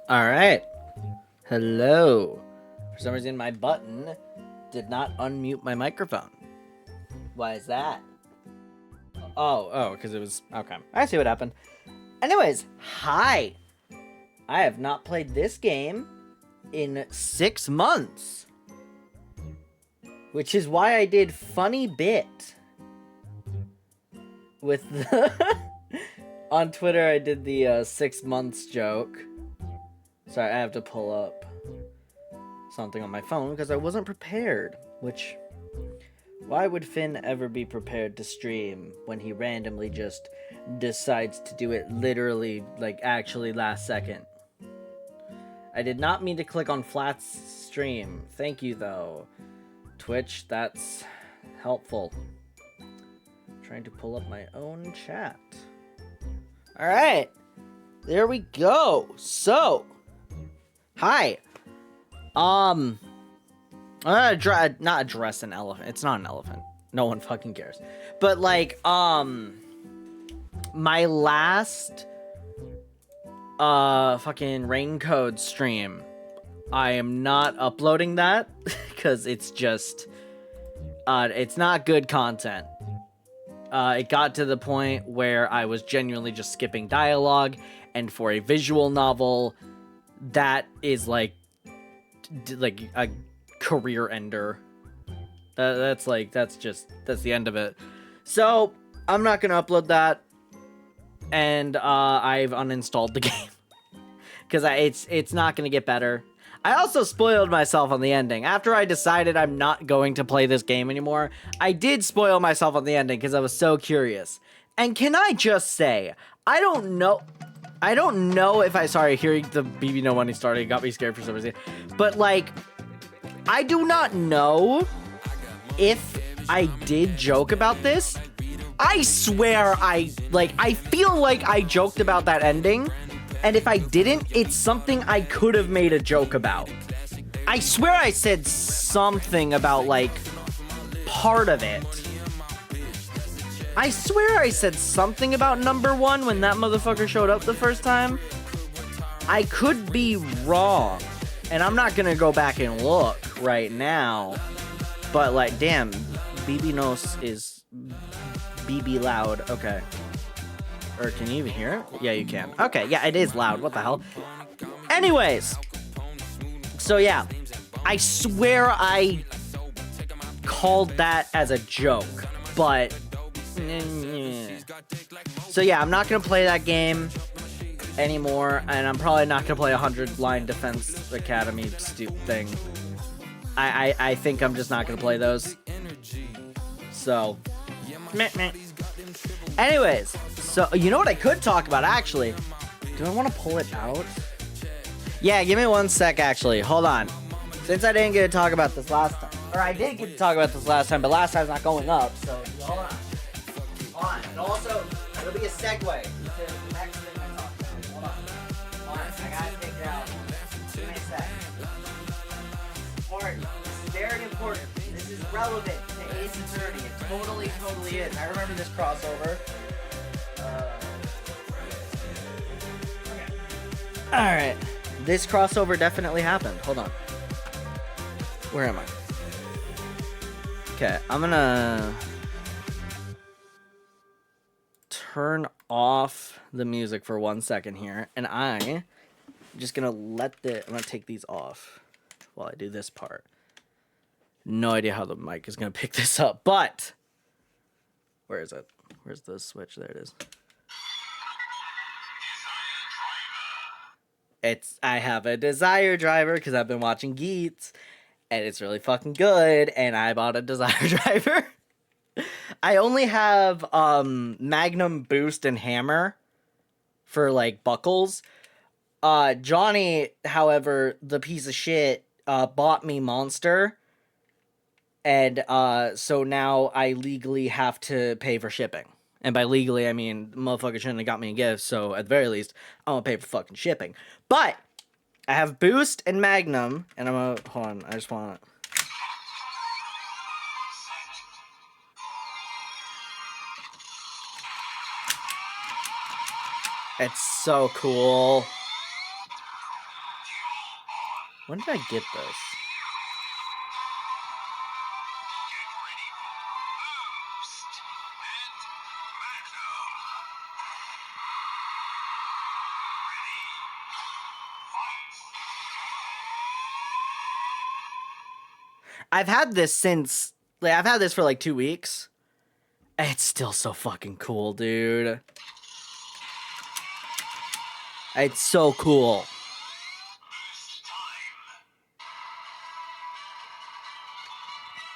All right. Hello. For some reason, my button did not unmute my microphone. Why is that? Because it was... Okay. I see what happened. Anyways, hi. I have not played this game in 6 months. Which is why I did funny bit. With the... On Twitter, I did the 6 months joke. Sorry, I have to pull up something on my phone because I wasn't prepared. Which, why would Finn ever be prepared to stream when he randomly just decides to do it literally, like, actually last second? I did not mean to click on Flat's stream. Thank you, though. Twitch, that's helpful. I'm trying to pull up my own chat. Alright. There we go. So, hi. I'm gonna not address an elephant. It's not an elephant. No one fucking cares. But like, my last fucking Raincode stream, I am not uploading that because it's just it's not good content. It got to the point where I was genuinely just skipping dialogue, and for a visual novel, that is like a career ender. That's the end of it. So I'm not gonna upload that, and I've uninstalled the game because it's not gonna get better. I also spoiled myself on the ending. After I decided I'm not going to play this game anymore, I did spoil myself on the ending because I was so curious. And can I just say, I don't know if sorry, hearing the BB No Money started got me scared for some reason. But like, I do not know if I did joke about this. I swear I feel like I joked about that ending. And if I didn't, it's something I could have made a joke about. I swear I said something about, like, part of it. I swear I said something about number 1 when that motherfucker showed up the first time. I could be wrong. And I'm not gonna go back and look right now. But, like, damn, BB Nos is BB loud. Okay. Or can you even hear it? Yeah, you can. Okay, yeah, it is loud. What the hell? Anyways. So, yeah. I swear I called that as a joke. But... So, yeah, I'm not going to play that game anymore. And I'm probably not going to play 100-line Defense Academy thing. I think I'm just not going to play those. So... Meh, meh. Anyways, so you know what I could talk about, actually? Do I want to pull it out? Yeah, give me 1 sec, actually. Hold on. Since I didn't get to talk about this last time. Or I did get to talk about this last time, but last time's not going up, so hold on. Hold on. And also, it'll be a segue to the next thing I talk about. Hold on. Hold on. I gotta take it out. Give me a sec. Important. This is very important. This is relevant to Ace Attorney. It totally is. I remember this crossover. Okay. Alright. This crossover definitely happened. Hold on. Where am I? Okay, I'm gonna turn off the music for 1 second here, and I'm just gonna I'm gonna take these off while I do this part. No idea how the mic is gonna pick this up, but where is it? Where's the switch? There it is. I have a Desire driver because I've been watching Geats, and it's really fucking good, and I bought a Desire driver. I only have Magnum, Boost, and Hammer for, like, buckles. Johnny, however, the piece of shit, bought me Monster, and so now I legally have to pay for shipping. And by legally, I mean, the motherfucker shouldn't have got me a gift, so at the very least, I'm gonna pay for fucking shipping. But I have Boost and Magnum, and I'm gonna... Hold on, I just want... It's so cool. When did I get this? I've had this since, like, I've had this for like 2 weeks. It's still so fucking cool, dude. It's so cool.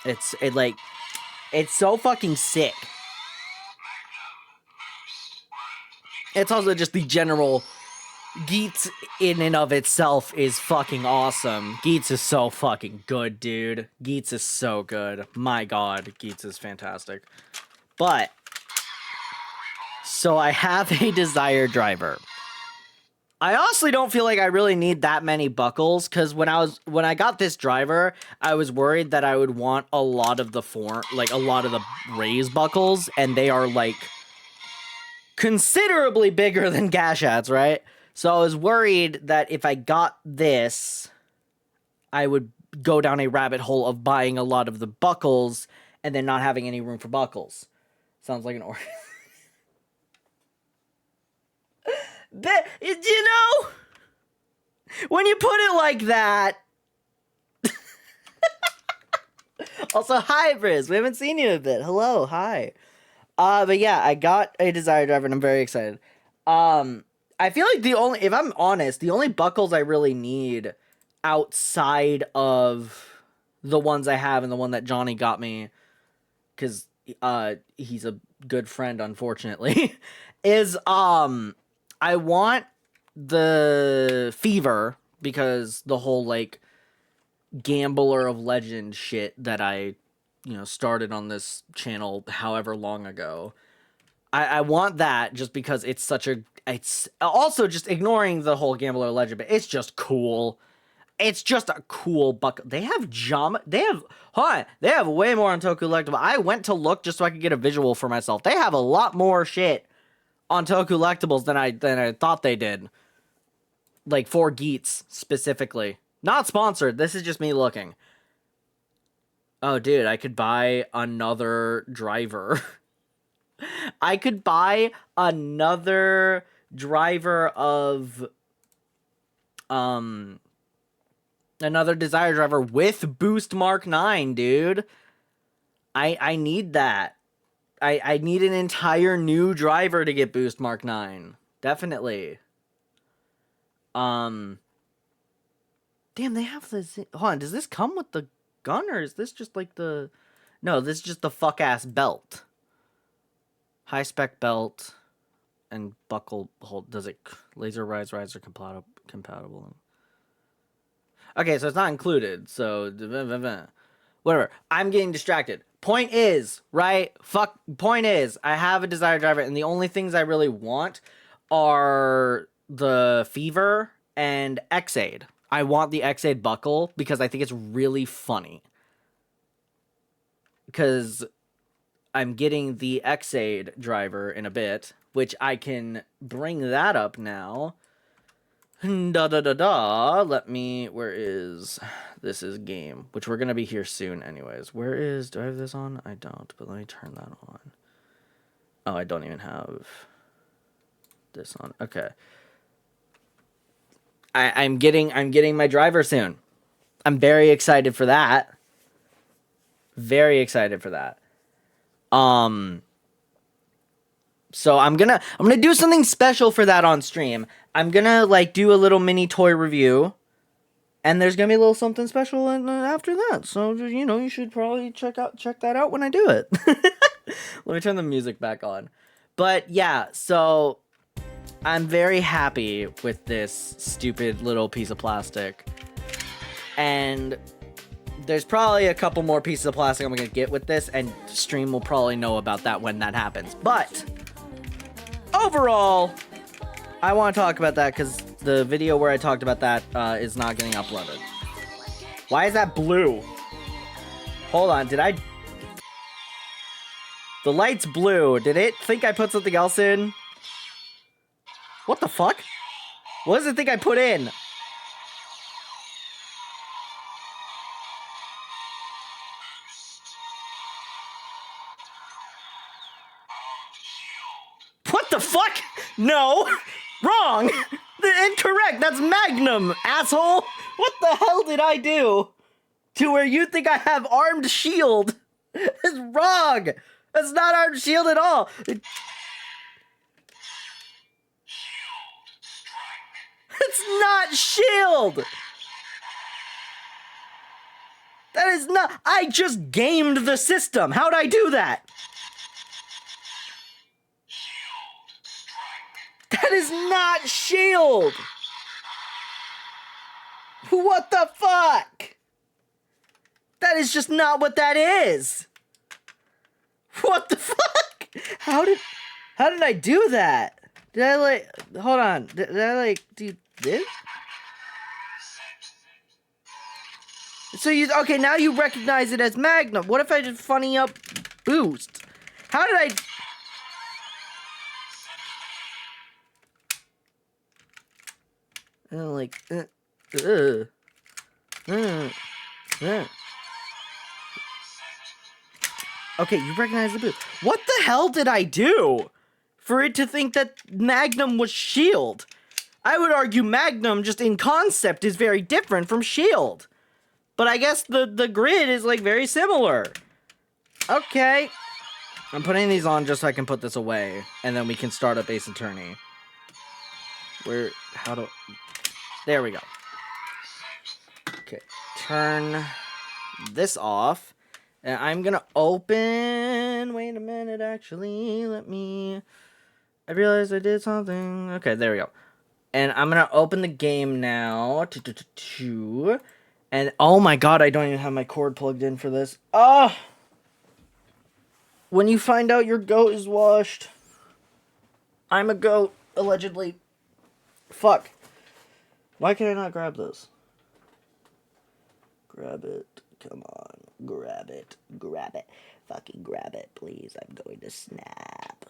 It's so fucking sick. It's also just the general Geats in and of itself is fucking awesome. Geats is so fucking good, dude. Geats is so good. My god, Geats is fantastic. But so I have a Desire driver. I honestly don't feel like I really need that many buckles, because when I got this driver, I was worried that I would want a lot of the raise buckles, and they are like considerably bigger than Gashats, right? So I was worried that if I got this, I would go down a rabbit hole of buying a lot of the buckles and then not having any room for buckles. Sounds like an order. You know, when you put it like that. Also, hi, Briz. We haven't seen you in a bit. Hello, hi. But yeah, I got a Desire driver and I'm very excited. I feel like if I'm honest, the only buckles I really need outside of the ones I have and the one that Johnny got me, because he's a good friend, unfortunately, is I want the Fever, because the whole like Gambler of Legend shit that I started on this channel however long ago. I want that just because it's also just ignoring the whole Gambler of Legend, but it's just cool. It's just a cool bucket. They have way more on Toku Collectible. I went to look just so I could get a visual for myself. They have a lot more shit on Toku Collectibles than I thought they did. Like for Geats specifically. Not sponsored. This is just me looking. Oh, dude, I could buy another driver. I could buy another driver of another Desire driver with Boost Mark 9, dude. I need that. I need an entire new driver to get Boost Mark 9. Definitely. Damn, they have this. Hold on, does this come with the gun, or is this just like the... No, this is just the fuck-ass belt. High-spec belt and buckle hold. Does it... Laser rides are compatible. Okay, so it's not included, so... Whatever. I'm getting distracted. Point is, right? Point is, I have a Desire driver, and the only things I really want are the Fever and X-Aid. I want the X-Aid buckle because I think it's really funny. Because I'm getting the X-Aid driver in a bit, which I can bring that up now. Let me... Where is... This is game, which we're going to be here soon anyways. Where is... Do I have this on? I don't, but let me turn that on. Oh, I don't even have this on. Okay. I'm getting my driver soon. I'm very excited for that. Very excited for that. So I'm gonna do something special for that on stream. I'm gonna like do a little mini toy review, and there's gonna be a little something special after that. So you should probably check that out when I do it. Let me turn the music back on. But yeah, so I'm very happy with this stupid little piece of plastic. And there's probably a couple more pieces of plastic I'm gonna get with this, and stream will probably know about that when that happens. But overall, I want to talk about that because the video where I talked about that is not getting uploaded. Why is that blue? Hold on, did I... The light's blue. Did it think I put something else in? What the fuck? What does it think I put in? the fuck? No. Wrong. Incorrect. That's Magnum, asshole. What the hell did I do to where you think I have armed shield? It's wrong. That's not armed shield at all. It's not shield. That is not. I just gamed the system. How'd I do that? That is not shield. What the fuck? That is just not what that is. What the fuck? How did I do that? Did I like, hold on. Did I like do this? So okay, now you recognize it as Magnum. What if I just funny up boost? How did I? Like, Okay, you recognize the boost. What the hell did I do for it to think that Magnum was shield? I would argue Magnum, just in concept, is very different from shield. But I guess the grid is, like, very similar. Okay. I'm putting these on just so I can put this away. And then we can start up Ace Attorney. There we go. Okay. Turn this off. And I'm gonna open... Wait a minute, actually. I realized I did something. Okay, there we go. And I'm gonna open the game now. And oh my god, I don't even have my cord plugged in for this. Oh! When you find out your goat is washed. I'm a goat, allegedly. Fuck. Why can I not grab this? Grab it. Come on. Grab it. Grab it. Fucking grab it, please. I'm going to snap.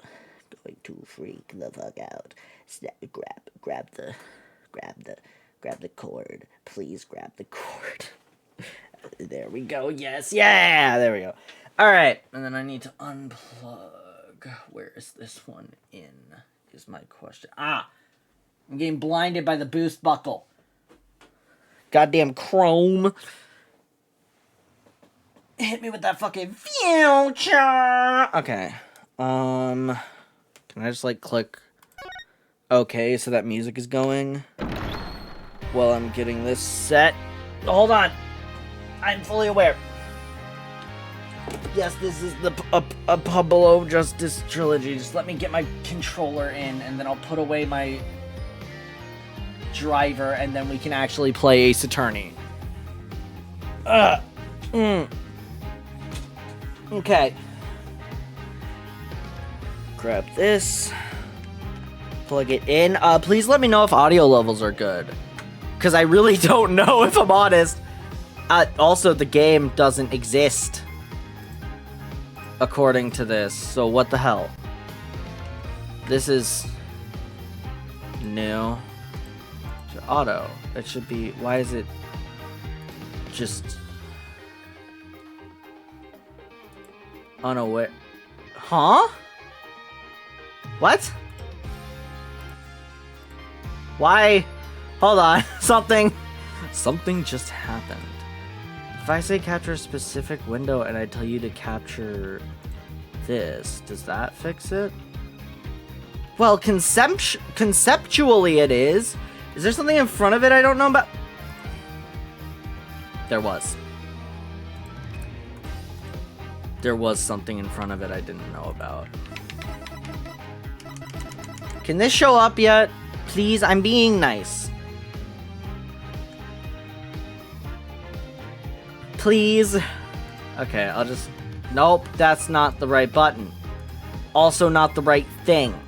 Going to freak the fuck out. Snap. Grab the cord. Please grab the cord. There we go. Yes. Yeah. There we go. All right. And then I need to unplug. Where is this one in? Is my question. I'm getting blinded by the boost buckle. Goddamn Chrome. Hit me with that fucking future. Okay. Can I just like click okay so that music is going? Well, I'm getting this set. Hold on. I'm fully aware. Yes, this is the Pablo Justice trilogy. Just let me get my controller in, and then I'll put away my driver, and then we can actually play Ace Attorney. Okay. Grab this. Plug it in. Please let me know if audio levels are good. Because I really don't know, if I'm honest. Also, the game doesn't exist. According to this. So what the hell? This is new. Auto. It should be... Why is it just unaware? Huh? What? Why? Hold on. Something just happened. If I say capture a specific window and I tell you to capture this, does that fix it? Well, conceptually it is. Is there something in front of it I don't know about? There was. There was something in front of it I didn't know about. Can this show up yet? Please, I'm being nice. Please. Okay, I'll just... Nope, that's not the right button. Also not the right thing.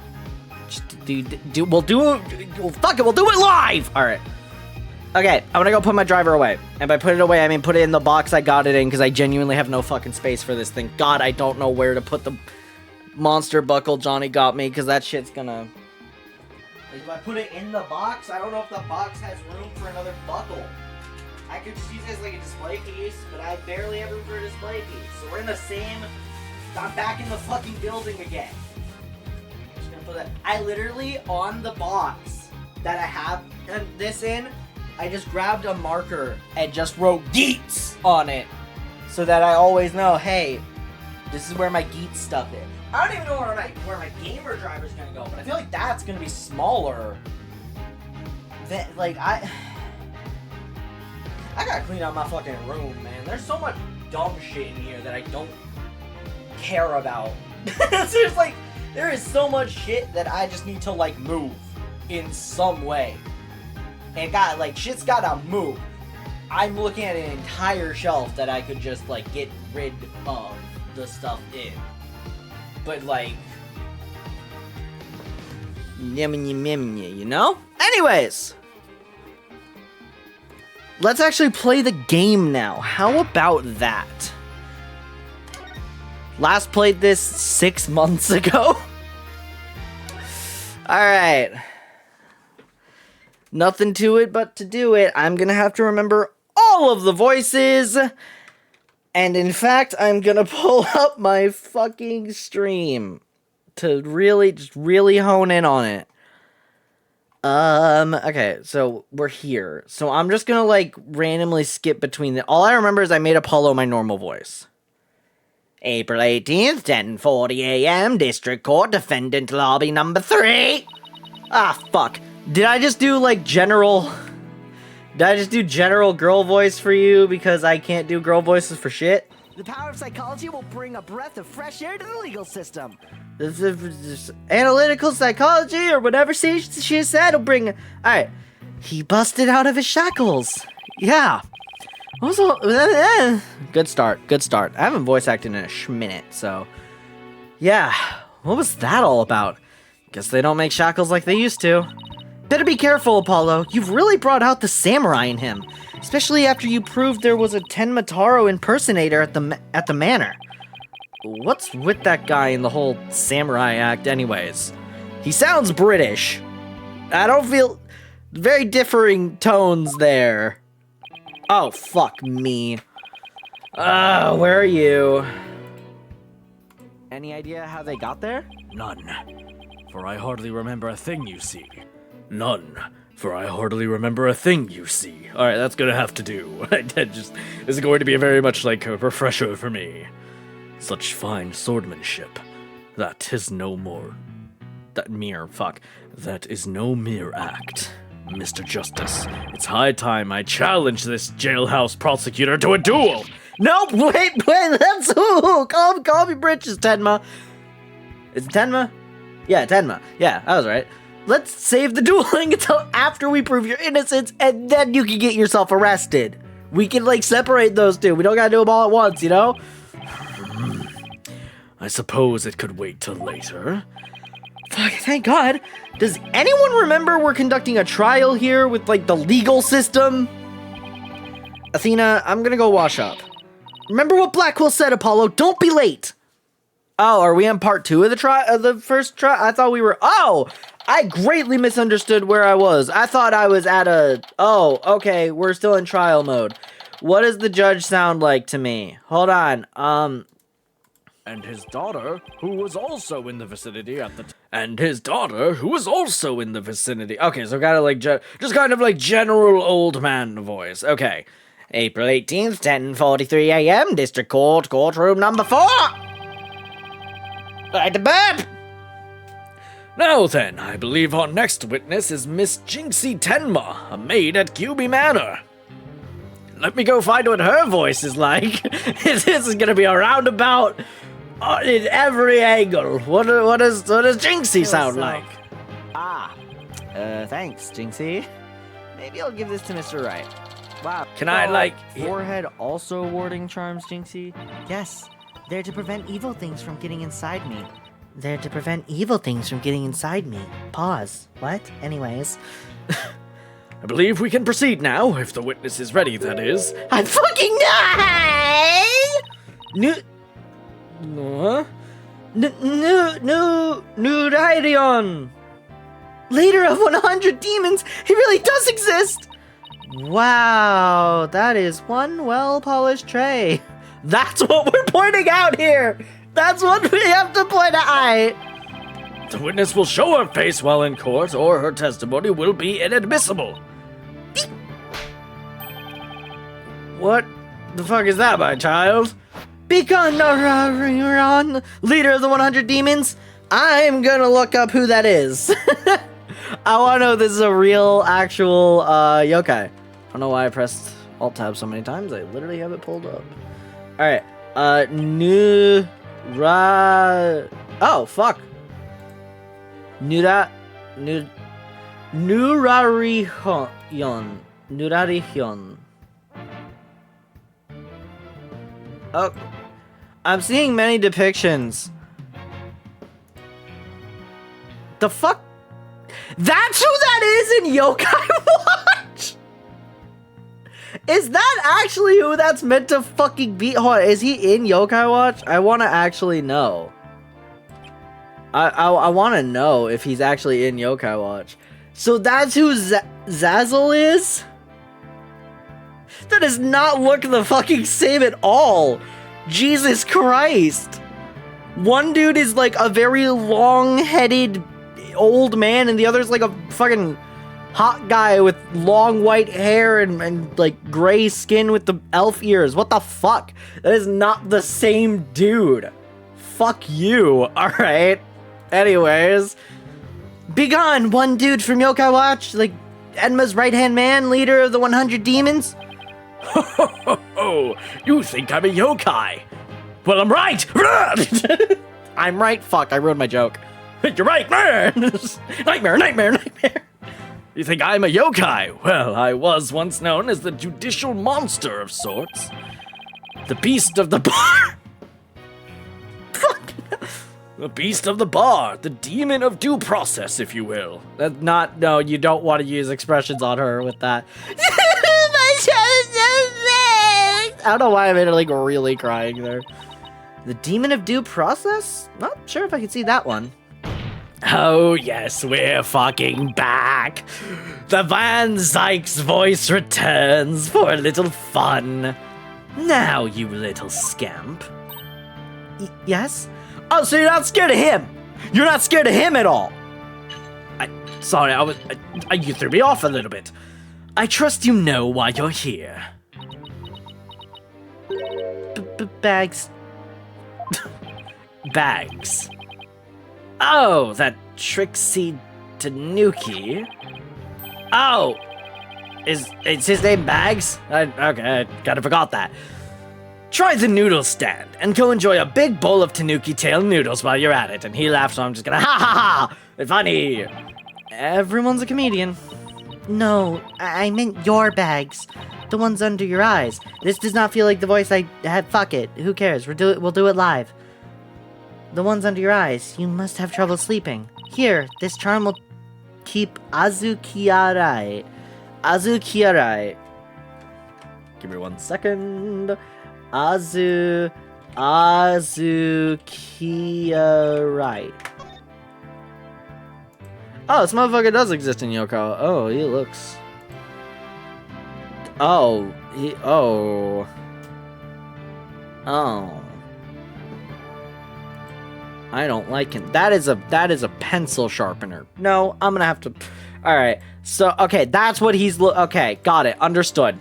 Just we'll do it live! Alright. Okay, I'm gonna go put my driver away. And by put it away, I mean put it in the box I got it in, because I genuinely have no fucking space for this thing. God, I don't know where to put the monster buckle Johnny got me, because that shit's gonna... If I put it in the box, I don't know if the box has room for another buckle. I could just use it as like a display piece, but I barely have room for a display piece. So we're in the same... I'm back in the fucking building again. I'm just gonna that I literally, on the box that I have this in, I just grabbed a marker and just wrote Geets on it so that I always know, hey, this is where my Geets stuff is. I don't even know where my gamer driver's gonna go, but I feel like that's gonna be smaller. Like, I gotta clean out my fucking room, man. There's so much dumb shit in here that I don't care about. There's like, there is so much shit that I just need to like move in some way. And shit's gotta move. I'm looking at an entire shelf that I could just like get rid of the stuff in. But like, you know? Anyways, let's actually play the game now. How about that? Last played this 6 months ago. Alright. Nothing to it but to do it. I'm gonna have to remember all of the voices. And in fact, I'm gonna pull up my fucking stream to really hone in on it. Okay, so we're here. So I'm just gonna like randomly skip between all I remember is I made Apollo my normal voice. April 18th, 10:40 a.m., District Court, Defendant Lobby number 3. Ah, fuck. Did I just do like general... Did I just do general girl voice for you because I can't do girl voices for shit? The power of psychology will bring a breath of fresh air to the legal system. This analytical psychology or whatever she said will bring... Alright. He busted out of his shackles. Yeah. Also, good start. I haven't voice acted in a minute, so... Yeah. What was that all about? Guess they don't make shackles like they used to. Better be careful, Apollo. You've really brought out the samurai in him. Especially after you proved there was a Tenma Taro impersonator at the manor. What's with that guy in the whole samurai act anyways? He sounds British. I don't feel... Very differing tones there. Oh, fuck me. Where are you? Any idea how they got there? None, for I hardly remember a thing you see. None, for I hardly remember a thing you see. Alright, that's gonna have to do. This is going to be very much like a refresher for me. Such fine swordmanship. That is no more... That is no mere act. Mr. Justice, it's high time I challenge this jailhouse prosecutor to a duel! Nope, wait, that's who! Call me britches, Tenma. Is it Tenma? Yeah, Tenma. Yeah, I was right. Let's save the dueling until after we prove your innocence, and then you can get yourself arrested. We can, like, separate those two. We don't gotta do them all at once, you know? I suppose it could wait till later. Fuck, thank God. Does anyone remember we're conducting a trial here with, like, the legal system? Athena, I'm gonna go wash up. Remember what Blackwell said, Apollo. Don't be late. Oh, are we on part 2 of the first trial? I thought we were... Oh! I greatly misunderstood where I was. I thought I was at a... Oh, okay, we're still in trial mode. What does the judge sound like to me? Hold on, And his daughter, who was also in the vicinity at the And his daughter, who was also in the vicinity. Okay, so kind of like... Just kind of like general old man voice. Okay. April 18th, 10:43 a.m., District Court, courtroom number 4! Right to burp! Now then, I believe our next witness is Miss Jinxie Tenma, a maid at Kyubi Manor. Let me go find what her voice is like. This is gonna be a roundabout in every angle. What does Jinxie sound like? Thanks, Jinxie. Maybe I'll give this to Mr. Wright. Wow. Can I, like... Forehead also warding charms, Jinxie? Yes. They're to prevent evil things from getting inside me. They're to prevent evil things from getting inside me. Pause. What? Anyways. I believe we can proceed now, if the witness is ready, that is. I'm fucking Nudaidion! Leader of 100 demons! He really does exist! Wow, that is one well-polished tray. That's what we're pointing out here! That's what we have to point out! The witness will show her face while in court, or her testimony will be inadmissible. What the fuck is that, my child? Begone, leader of the 100 demons. I'm gonna look up who that is. I want to know if this is a real, actual yokai. I don't know why I pressed Alt Tab so many times. I literally have it pulled up. All right. Oh fuck. Nurarihyon. Oh, I'm seeing many depictions. The fuck? That's who that is in Yokai Watch? Is that actually who that's meant to fucking be? Hold on, is he in Yokai Watch? I want to actually know. I want to know if he's actually in Yokai Watch. So that's who Zazzle is? That does not look the fucking same at all. Jesus Christ. One dude is like a very long-headed old man, and the other's like a fucking hot guy with long white hair and like gray skin with the elf ears. What the fuck? That is not the same dude. Fuck you. Alright. Anyways. Begone, one dude from Yokai Watch, like Enma's right-hand man, leader of the 100 demons. Oh, you think I'm a yokai? Well, I'm right. I'm right. Fuck, I ruined my joke. You're right, man. Nightmare. You think I'm a yokai? Well, I was once known as the judicial monster of sorts. The beast of the bar. Fuck. The beast of the bar. The demon of due process, if you will. That's not, no, you don't want to use expressions on her with that. I don't know why I made her like really crying there. The demon of due process? Not sure if I can see that one. Oh, yes, we're fucking back. The Van Zyk's voice returns for a little fun. Now, you little scamp. Yes? Oh, so you're not scared of him? You're not scared of him at all? Sorry, you threw me off a little bit. I trust you know why you're here. Bags. Bags. Oh, that Trixie Tanuki. Oh, is his name Bags? Okay, I kinda forgot that. Try the noodle stand and go enjoy a big bowl of Tanuki tail noodles while you're at it. And he laughs, so I'm just gonna ha ha ha! It's funny. Everyone's a comedian. No, I meant your bags. The ones under your eyes. This does not feel like the voice I had. Fuck it. Who cares? We'll do it live. The ones under your eyes. You must have trouble sleeping. Here, this charm will keep Azukiarai. Azukiarai. Give me 1 second. Azukiarai. Oh, this motherfucker does exist in Yoko. Oh, he looks... Oh, oh. I don't like him. That is a pencil sharpener. No, I'm gonna have to... Alright, so, okay, that's what he's... Okay, got it. Understood.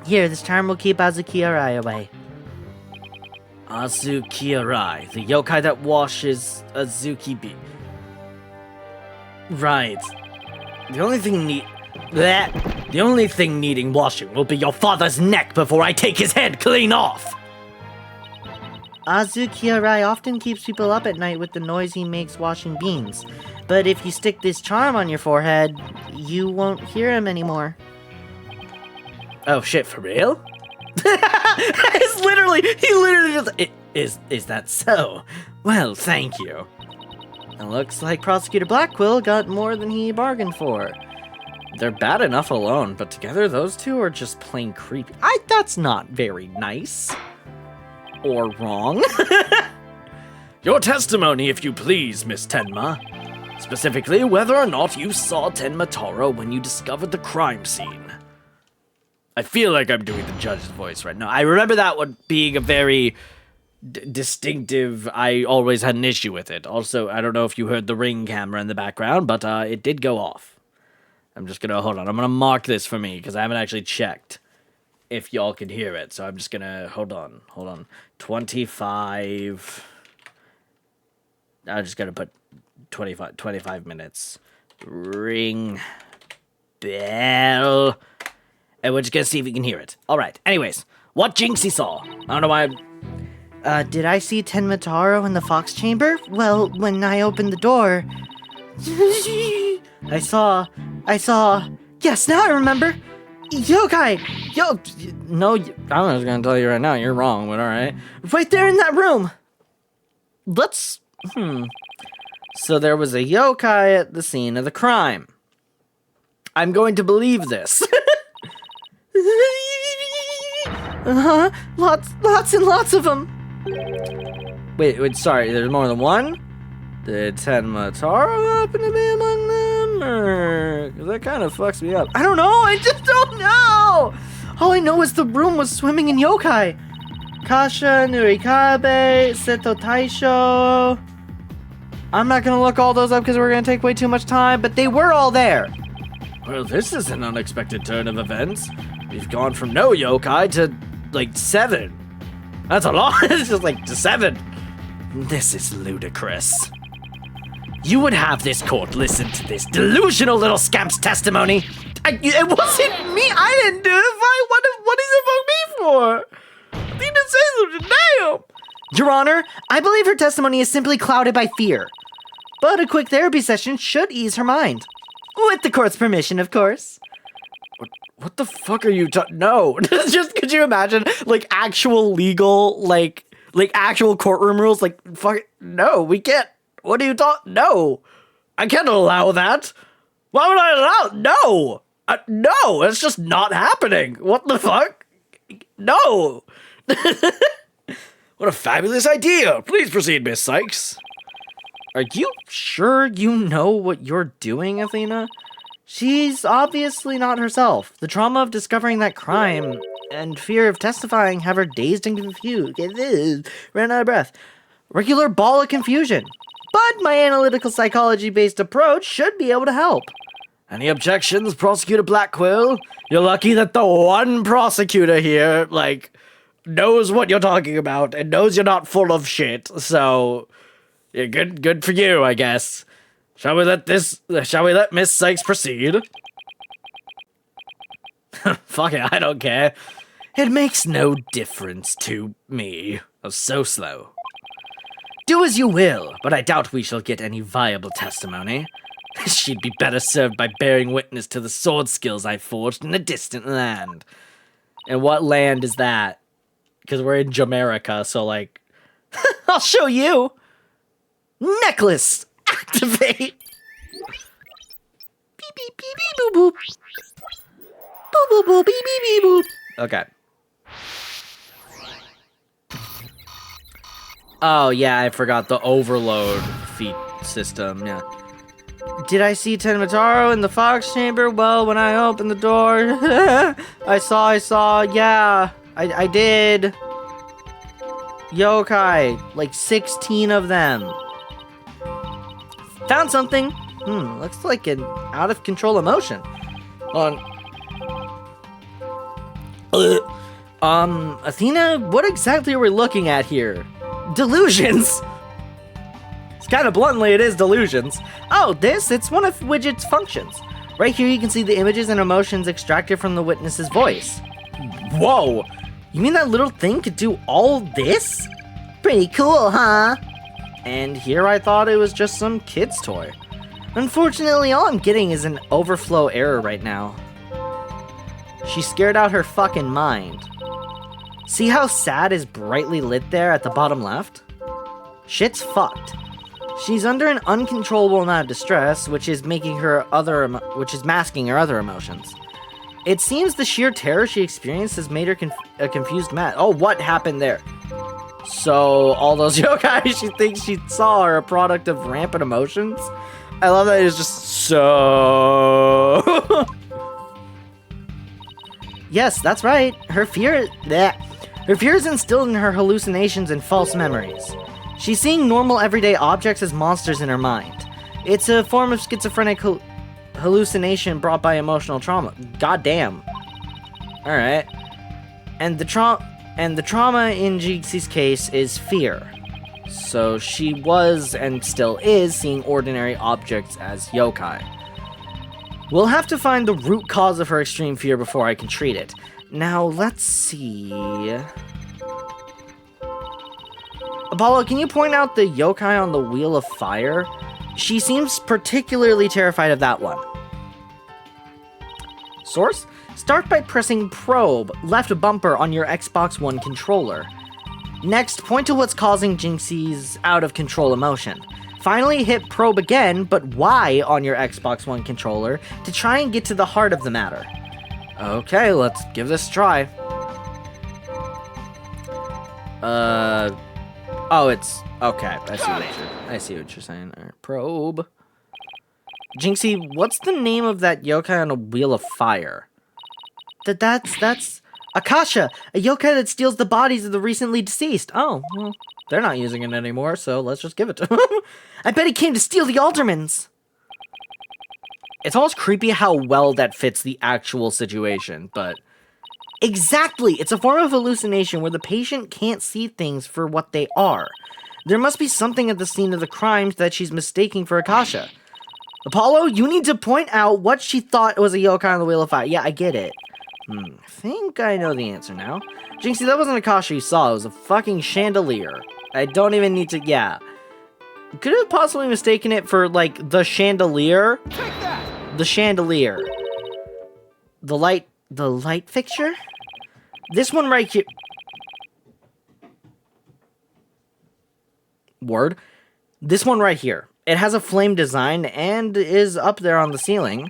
Here, this charm will keep Azuki-Arai away. Azuki-Arai, the yokai that washes Azuki-Bi. Right. The only thing needing washing will be your father's neck before I take his head clean off! Azuki-Arai often keeps people up at night with the noise he makes washing beans. But if you stick this charm on your forehead, you won't hear him anymore. Oh shit, for real? He literally just... Is that so? Well, thank you. It looks like Prosecutor Blackquill got more than he bargained for. They're bad enough alone, but together those two are just plain creepy. That's not very nice. Or wrong. Your testimony, if you please, Miss Tenma. Specifically, whether or not you saw Tenma Taro when you discovered the crime scene. I feel like I'm doing the judge's voice right now. I remember that one being a very distinctive, I always had an issue with it. Also, I don't know if you heard the Ring camera in the background, but it did go off. I'm just gonna, hold on, I'm gonna mark this for me, because I haven't actually checked if y'all could hear it. So I'm just gonna, hold on. 25. I'm just gonna put 25 minutes. Ring bell. And we're just gonna see if we can hear it. Alright, anyways, what Jinxie saw? I don't know why. Did I see Tenmataro in the fox chamber? Well, when I opened the door... I saw... Yes, now I remember! Yokai! No, I'm just gonna tell you right now, you're wrong, but alright. Right there in that room! So there was a yokai at the scene of the crime. I'm going to believe this. Uh-huh, lots and lots of them! Wait, sorry, there's more than one? Did Tenmataro happen to be among them? Or... 'cause that kind of fucks me up. I don't know, I just don't know! All I know is the room was swimming in yokai. Kasha, Nurikabe, Seto Taisho... I'm not gonna look all those up because we're gonna take way too much time, but they were all there. Well, this is an unexpected turn of events. We've gone from no yokai to, like, 7. That's a lot. It's just like, to 7. This is ludicrous. You would have this court listen to this delusional little scamp's testimony. It wasn't me. I didn't do it. What is it about me for? I need to say something. Damn. Your Honor, I believe her testimony is simply clouded by fear. But a quick therapy session should ease her mind. With the court's permission, of course. What the fuck are you No. Just, could you imagine, like, actual legal, like actual courtroom rules? Like, fuck, no, we can't. What are you No. I can't allow that. Why would I allow? No. No, it's just not happening. What the fuck? No. What a fabulous idea. Please proceed, Miss Sykes. Are you sure you know what you're doing, Athena? She's obviously not herself. The trauma of discovering that crime and fear of testifying have her dazed and confused. Ran out of breath. Regular ball of confusion. But my analytical psychology-based approach should be able to help. Any objections, Prosecutor Blackquill? You're lucky that the one prosecutor here, like, knows what you're talking about and knows you're not full of shit. So, yeah, good for you, I guess. Shall we let Miss Sykes proceed? Fuck it, I don't care. It makes no difference to me. Oh, so slow. Do as you will, but I doubt we shall get any viable testimony. She'd be better served by bearing witness to the sword skills I forged in a distant land. And what land is that? Because we're in Jamaica, so like... I'll show you! Necklace! Activate! Beep beep beep beep boop boop. Boop boop boop beep beep beep boop. Okay. Oh yeah, I forgot the overload feat system, yeah. Did I see Tenmataro in the fox chamber? Well, when I opened the door, I saw, yeah, I did. Yokai, like 16 of them. Found something. Looks like an out of control emotion. Athena, what exactly are we looking at here? Delusions. Kind of bluntly, it is delusions. Oh, it's one of Widget's functions. Right here you can see the images and emotions extracted from the witness's voice. Whoa! You mean that little thing could do all this? Pretty cool, huh? And here I thought it was just some kid's toy. Unfortunately, all I'm getting is an overflow error right now. She scared out her fucking mind. See how sad is brightly lit there at the bottom left? Shit's fucked. She's under an uncontrollable amount of distress, which is masking her other emotions. It seems the sheer terror she experienced has made her a confused mess. Oh, what happened there? So all those yokai she thinks she saw are a product of rampant emotions? I love that it's just so... Yes, that's right. Her Her fear is instilled in her hallucinations and false memories. She's seeing normal everyday objects as monsters in her mind. It's a form of schizophrenic hallucination brought by emotional trauma. Goddamn. Alright. And the trauma in Jinxie's case is fear. So she was, and still is, seeing ordinary objects as yokai. We'll have to find the root cause of her extreme fear before I can treat it. Now, let's see... Apollo, can you point out the yokai on the Wheel of Fire? She seems particularly terrified of that one. Source? Start by pressing probe, left bumper on your Xbox One controller. Next, point to what's causing Jinxie's out-of-control emotion. Finally, hit probe again, but Y on your Xbox One controller to try and get to the heart of the matter. Okay, let's give this a try. Oh, it's... Okay, I see what you're saying. Right, probe. Jinxie, what's the name of that yokai on a Wheel of Fire? That's... Akasha, a yokai that steals the bodies of the recently deceased. Oh, well, they're not using it anymore, so let's just give it to him. I bet he came to steal the Aldermans. It's almost creepy how well that fits the actual situation, but... Exactly! It's a form of hallucination where the patient can't see things for what they are. There must be something at the scene of the crimes that she's mistaking for Akasha. Apollo, you need to point out what she thought was a yokai on the Wheel of Fire. Yeah, I get it. I think I know the answer now. Jinxie, that wasn't Akasha you saw, it was a fucking chandelier. I don't even need to, yeah. Could have possibly mistaken it for, like, the chandelier? Take that! The chandelier. The light fixture? This one right here. Word. This one right here. It has a flame design and is up there on the ceiling.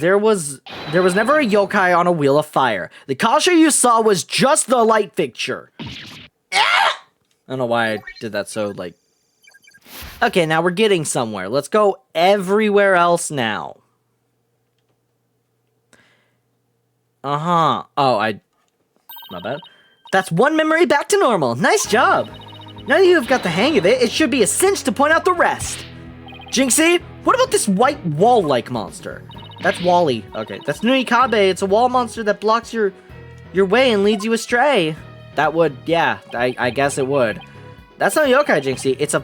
There was never a yokai on a Wheel of Fire. The Kasha you saw was just the light fixture. I don't know why I did that so, like... Okay, now we're getting somewhere. Let's go everywhere else now. Oh, my bad. That's one memory back to normal. Nice job. Now that you've got the hang of it, it should be a cinch to point out the rest. Jinxie, what about this white wall-like monster? That's Wally. Okay, that's Nuikabe. It's a wall monster that blocks your way and leads you astray. That would, yeah, I guess it would. That's not yokai, Jinxie. It's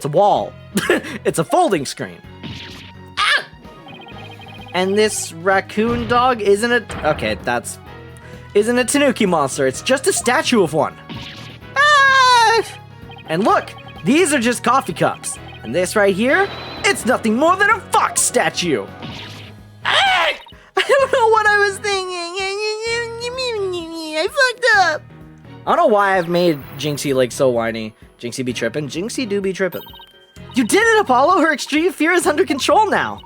a wall. It's a folding screen. Ah! And this raccoon dog isn't a Tanuki monster. It's just a statue of one. Ah! And look, these are just coffee cups. And this right here, it's nothing more than a fox statue. Ah! I don't know what I was thinking. I fucked up. I don't know why I've made Jinxie like so whiny. Jinxie be trippin'. Jinxie do be trippin'. You did it, Apollo. Her extreme fear is under control now.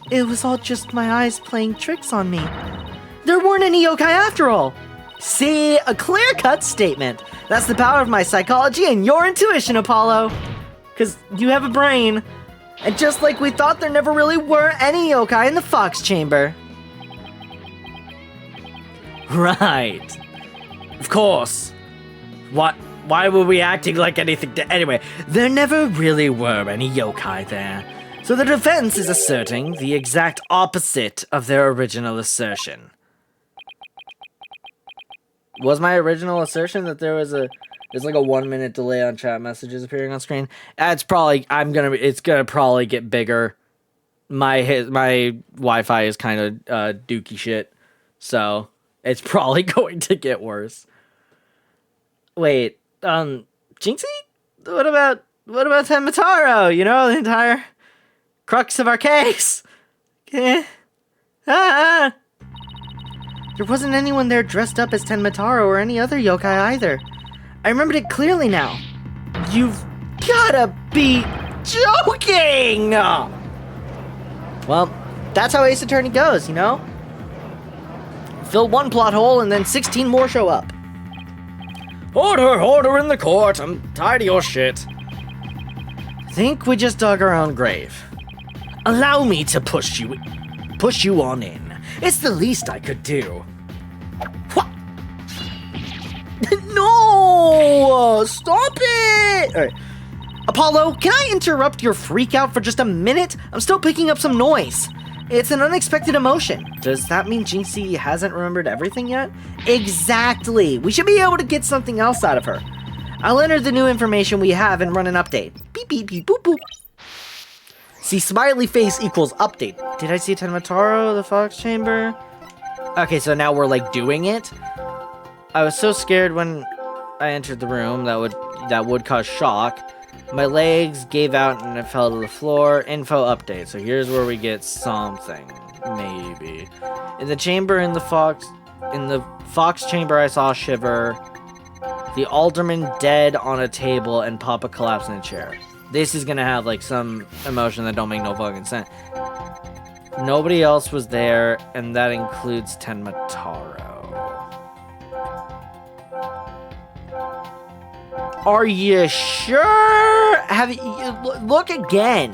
It was all just my eyes playing tricks on me. There weren't any yokai after all. See, a clear-cut statement. That's the power of my psychology and your intuition, Apollo. Because you have a brain. And just like we thought, there never really were any yokai in the Fox Chamber. Right. Of course. Why were we acting like anything anyway, there never really were any yokai there. So the defense is asserting the exact opposite of their original assertion. Was my original assertion that there's like a 1 minute delay on chat messages appearing on screen? It's gonna probably get bigger. My Wi-Fi is kind of dookie shit, so it's probably going to get worse. Wait, Jinxie? What about Tenmataro? You know, the entire crux of our case. There wasn't anyone there dressed up as Tenmataro or any other yokai either. I remembered it clearly now. You've gotta be joking! Well, that's how Ace Attorney goes, you know? Fill one plot hole and then 16 more show up. Order in the court. I'm tired of your shit. Think we just dug our own grave. Allow me to push you on in. It's the least I could do. No! Stop it! All right. Apollo, can I interrupt your freak out for just a minute? I'm still picking up some noise. It's an unexpected emotion. Does that mean Jinxie hasn't remembered everything yet? Exactly. We should be able to get something else out of her. I'll enter the new information we have and run an update. Beep, beep, beep, boop, boop. See, smiley face equals update. Did I see Tenmataro, the Fox Chamber? Okay, so now we're like doing it. I was so scared when I entered the room that would cause shock. My legs gave out and I fell to the floor. Info update. So here's where we get something. Maybe. In the chamber in the Fox chamber I saw Shiver. The alderman dead on a table and Papa collapsed in a chair. This is gonna have like some emotion that don't make no fucking sense. Nobody else was there, and that includes Tenmataro. Are you sure? Have you look again?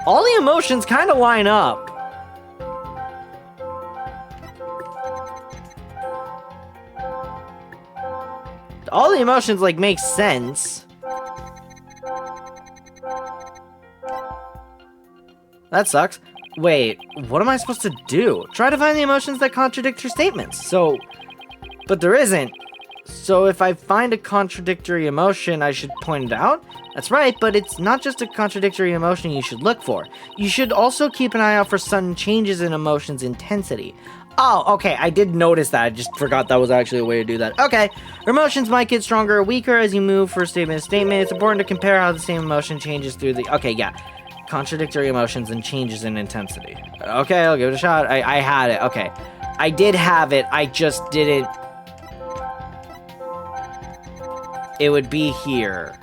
All the emotions kind of line up. All the emotions like make sense. That sucks. Wait, what am I supposed to do? Try to find the emotions that contradict your statements. But there isn't. So if I find a contradictory emotion, I should point it out? That's right, but it's not just a contradictory emotion you should look for. You should also keep an eye out for sudden changes in emotion's intensity. Oh, okay, I did notice that. I just forgot that was actually a way to do that. Okay, your emotions might get stronger or weaker as you move from statement to statement. It's important to compare how the same emotion changes through the... Okay, yeah. Contradictory emotions and changes in intensity. Okay, I'll give it a shot. I had it. Okay. I did have it. I just didn't... It would be here,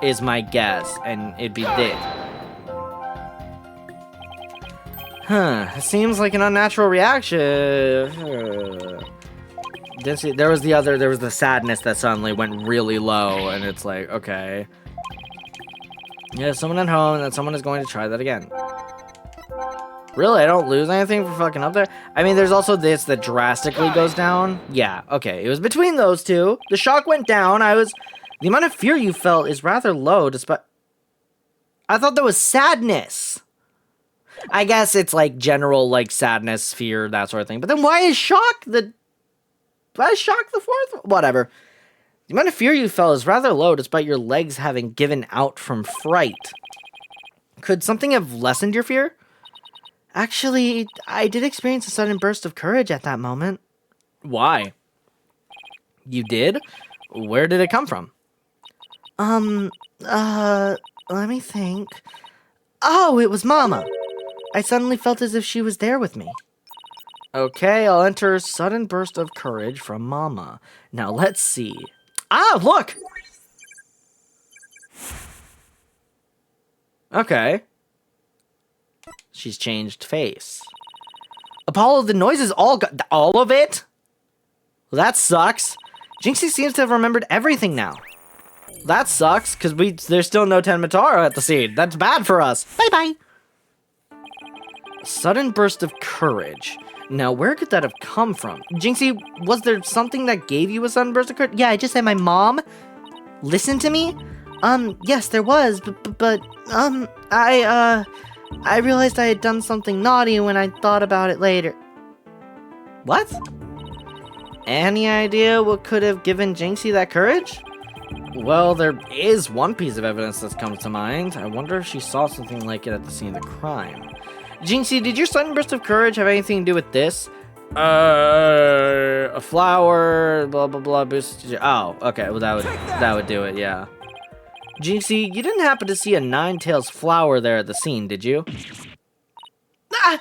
is my guess, and it'd be this. Huh, it seems like an unnatural reaction. There was the sadness that suddenly went really low, and it's like, okay. Yeah, someone at home, and then someone is going to try that again. Really, I don't lose anything for fucking up there? I mean, there's also this that drastically goes down. Yeah, okay, it was between those two. The shock went down, the amount of fear you felt is rather low, despite... I thought that was sadness. I guess it's like general like sadness, fear, that sort of thing. But then why is shock the fourth? Whatever. The amount of fear you felt is rather low despite your legs having given out from fright. Could something have lessened your fear? Actually, I did experience a sudden burst of courage at that moment. Why? You did? Where did it come from? Let me think. Oh, it was Mama. I suddenly felt as if she was there with me. Okay, I'll enter a sudden burst of courage from Mama. Now let's see. Ah, look! Okay. She's changed face. Apollo, the noise is all of it? Well, that sucks. Jinxie seems to have remembered everything now. That sucks, because there's still no Tenmataro at the scene. That's bad for us. Bye-bye. Sudden burst of courage. Now, where could that have come from? Jinxie, was there something that gave you a sudden burst of courage? Yeah, I just said my mom listened to me. Yes, there was, but I realized I had done something naughty when I thought about it later. What? Any idea what could have given Jinxie that courage? Well, there is one piece of evidence that's come to mind. I wonder if she saw something like it at the scene of the crime. Jinxie, did your sudden burst of courage have anything to do with this? A flower, blah, blah, blah, boost. Oh, okay, well, that would do it, yeah. Jinxie, you didn't happen to see a nine-tails flower there at the scene, did you? Ah!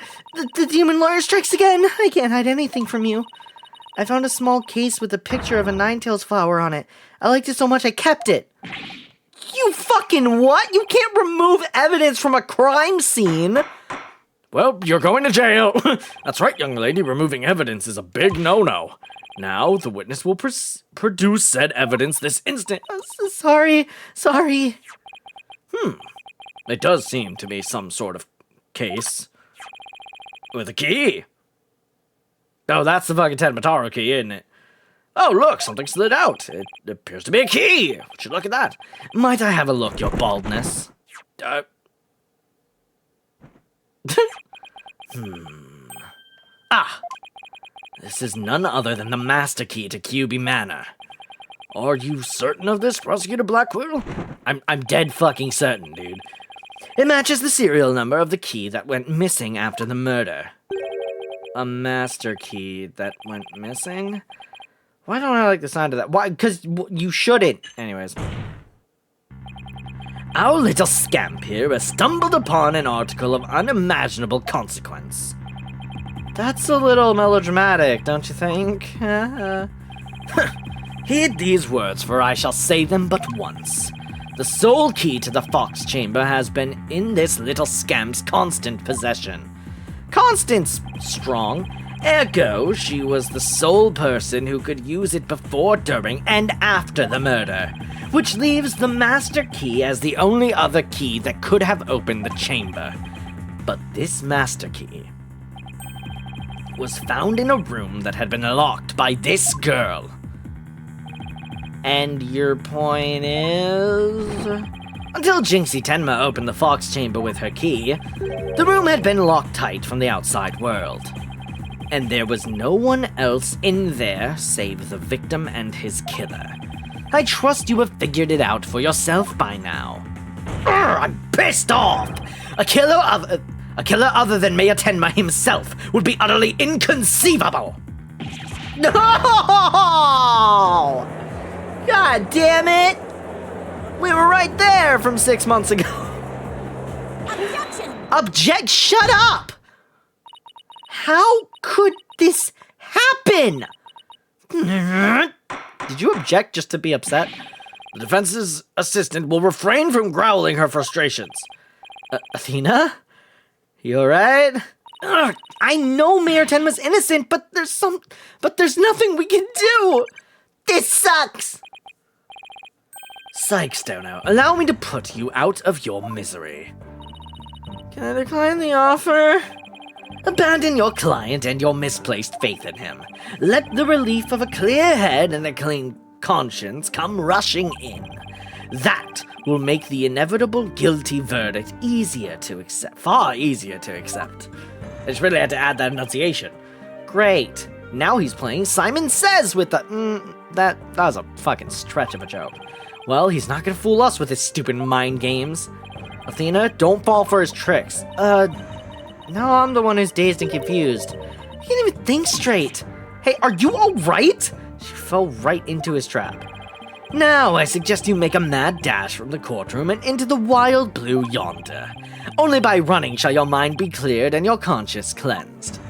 The demon lawyer strikes again! I can't hide anything from you. I found a small case with a picture of a nine-tails flower on it. I liked it so much I kept it. You fucking what? You can't remove evidence from a crime scene! Well, you're going to jail. That's right, young lady. Removing evidence is a big no-no. Now, the witness will produce said evidence this instant. Sorry. It does seem to be some sort of case. With a key. Oh, that's the fucking Tenmataro key, isn't it? Oh, look, something slid out. It appears to be a key. Would you look at that? Might I have a look, your baldness? Ah! This is none other than the master key to QB Manor. Are you certain of this, Prosecutor Blackquill? I'm dead fucking certain, dude. It matches the serial number of the key that went missing after the murder. A master key that went missing? Why don't I like the sound of that? Why? Because you shouldn't. Anyways. Our little scamp here has stumbled upon an article of unimaginable consequence. That's a little melodramatic, don't you think? Heed these words, for I shall say them but once. The sole key to the Fox Chamber has been in this little scamp's constant possession. Constant's strong. Ergo, she was the sole person who could use it before, during, and after the murder, which leaves the master key as the only other key that could have opened the chamber. But this master key was found in a room that had been locked by this girl. And your point is? Until Jinxie Tenma opened the Fox Chamber with her key, the room had been locked tight from the outside world. And there was no one else in there save the victim and his killer. I trust you have figured it out for yourself by now. Urgh, I'm pissed off! A killer other than Mayor Tenma himself would be utterly inconceivable! No! God damn it! We were right there from 6 months ago. Objection! Shut up! How could this happen? Did you object just to be upset? The defense's assistant will refrain from growling her frustrations. Athena? You alright? I know Mayor Tenma's innocent, but there's nothing we can do! This sucks! Psych, Stono. Allow me to put you out of your misery. Can I decline the offer? Abandon your client and your misplaced faith in him. Let the relief of a clear head and a clean conscience come rushing in. That will make the inevitable guilty verdict easier to accept. Far easier to accept. I just really had to add that enunciation. Great. Now he's playing Simon Says with the... That was a fucking stretch of a joke. Well, he's not gonna fool us with his stupid mind games. Athena, don't fall for his tricks. No, I'm the one who's dazed and confused. He can't even think straight. Hey, are you alright? She fell right into his trap. Now, I suggest you make a mad dash from the courtroom and into the wild blue yonder. Only by running shall your mind be cleared and your conscience cleansed.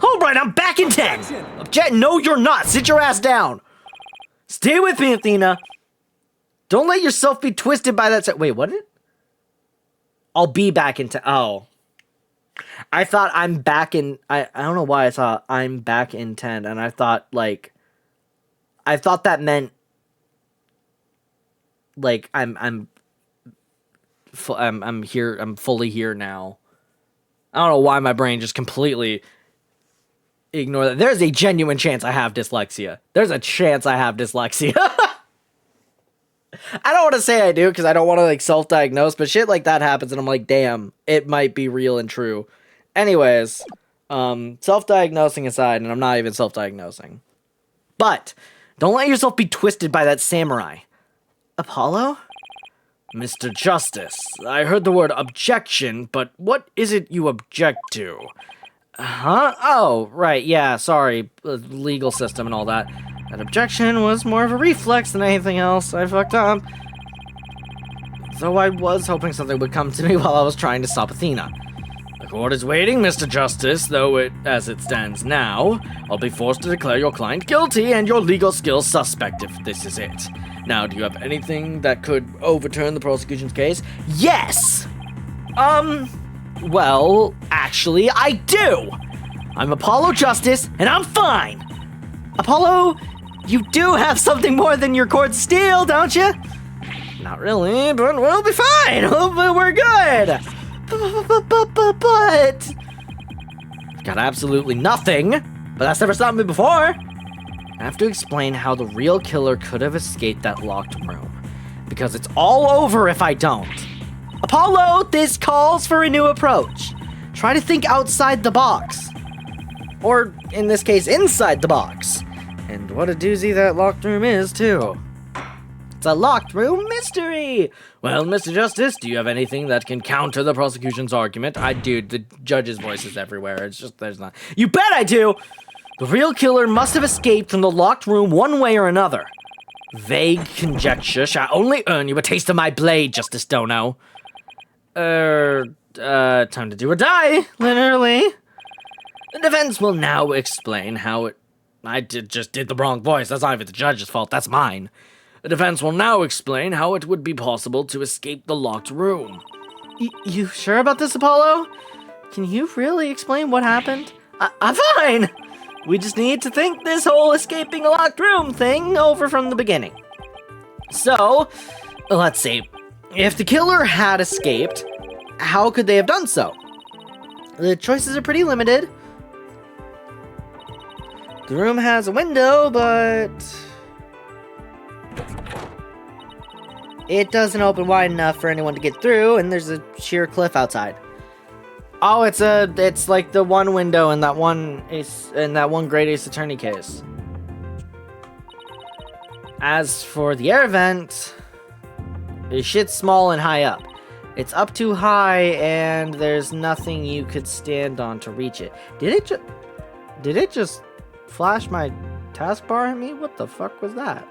Alright, I'm back in 10! No, you're not! Sit your ass down! Stay with me, Athena! Don't let yourself be twisted by that... Wait, what? I'll be back in 10... Oh. I thought I'm back in... I don't know why I thought I'm back in 10, and I thought, like... I thought that meant... Like, I'm here, I'm fully here now. I don't know why my brain just completely ignored that. There's a genuine chance I have dyslexia. There's a chance I have dyslexia. I don't want to say I do, because I don't want to, like, self-diagnose, but shit like that happens, and I'm like, damn, it might be real and true. Anyways, self-diagnosing aside, and I'm not even self-diagnosing. But, don't let yourself be twisted by that samurai. Apollo? Mr. Justice, I heard the word objection, but what is it you object to? Huh? Oh, right, yeah, sorry, legal system and all that. That objection was more of a reflex than anything else. I fucked up. Though I was hoping something would come to me while I was trying to stop Athena. The court is waiting, Mr. Justice, though as it stands now, I'll be forced to declare your client guilty and your legal skills suspect if this is it. Now, do you have anything that could overturn the prosecution's case? Yes! Well, actually, I do! I'm Apollo Justice, and I'm fine! Apollo, you do have something more than your court steel, don't you? Not really, but we'll be fine! We're good! But... Got absolutely nothing, but that's never stopped me before. I have to explain how the real killer could have escaped that locked room. Because it's all over if I don't. Apollo, this calls for a new approach. Try to think outside the box. Or, in this case, inside the box. And what a doozy that locked room is, too. It's a locked room mystery! Well, Mr. Justice, do you have anything that can counter the prosecution's argument? Dude, the judge's voice is everywhere. It's just, there's not. You bet I do! The real killer must have escaped from the locked room one way or another. Vague conjecture shall only earn you a taste of my blade, Justice Dono. Time to do or die, literally. The defense will now explain how it... just did the wrong voice. That's not even the judge's fault. That's mine. The defense will now explain how it would be possible to escape the locked room. You sure about this, Apollo? Can you really explain what happened? I'm fine! We just need to think this whole escaping a locked room thing over from the beginning. So, let's see. If the killer had escaped, how could they have done so? The choices are pretty limited. The room has a window, but it doesn't open wide enough for anyone to get through, and there's a sheer cliff outside. Oh, it's like the one window in that one Great Ace Attorney case. As for the air vent, this shit's small and high up. It's up too high, and there's nothing you could stand on to reach it. Did it just flash my taskbar at me? What the fuck was that?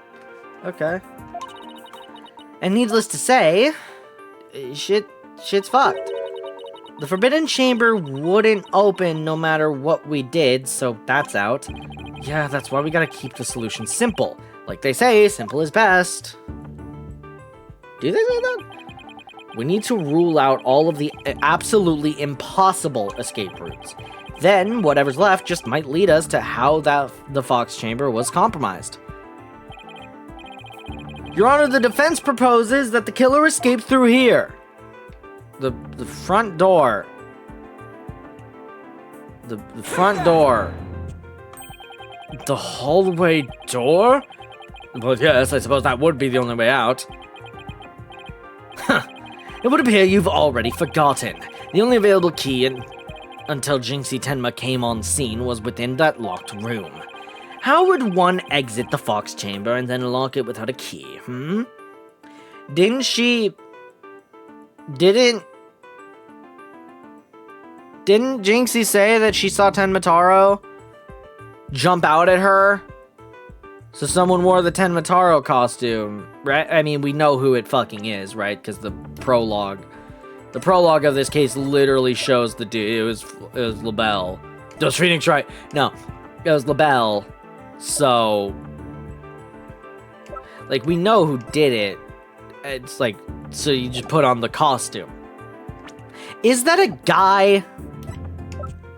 Okay. And needless to say, shit's fucked. The Forbidden Chamber wouldn't open no matter what we did, so that's out. Yeah, that's why we gotta keep the solution simple. Like they say, simple is best. Do they say that? We need to rule out all of the absolutely impossible escape routes. Then, whatever's left just might lead us to how the Fox Chamber was compromised. Your Honor, the defense proposes that the killer escaped through here. The front door. The front door. The hallway door? Well, yes, I suppose that would be the only way out. Huh. It would appear you've already forgotten. The only available key until Jinxie Tenma came on scene was within that locked room. How would one exit the Fox Chamber and then lock it without a key, Didn't Jinxie say that she saw Tenmataro jump out at her? So someone wore the Tenmataro costume, right? I mean, we know who it fucking is, right? Because the prologue of this case literally shows the dude. It was LaBelle. It was Phoenix, right? No, it was LaBelle. So, like, we know who did it. It's like, so you just put on the costume. Is that a guy?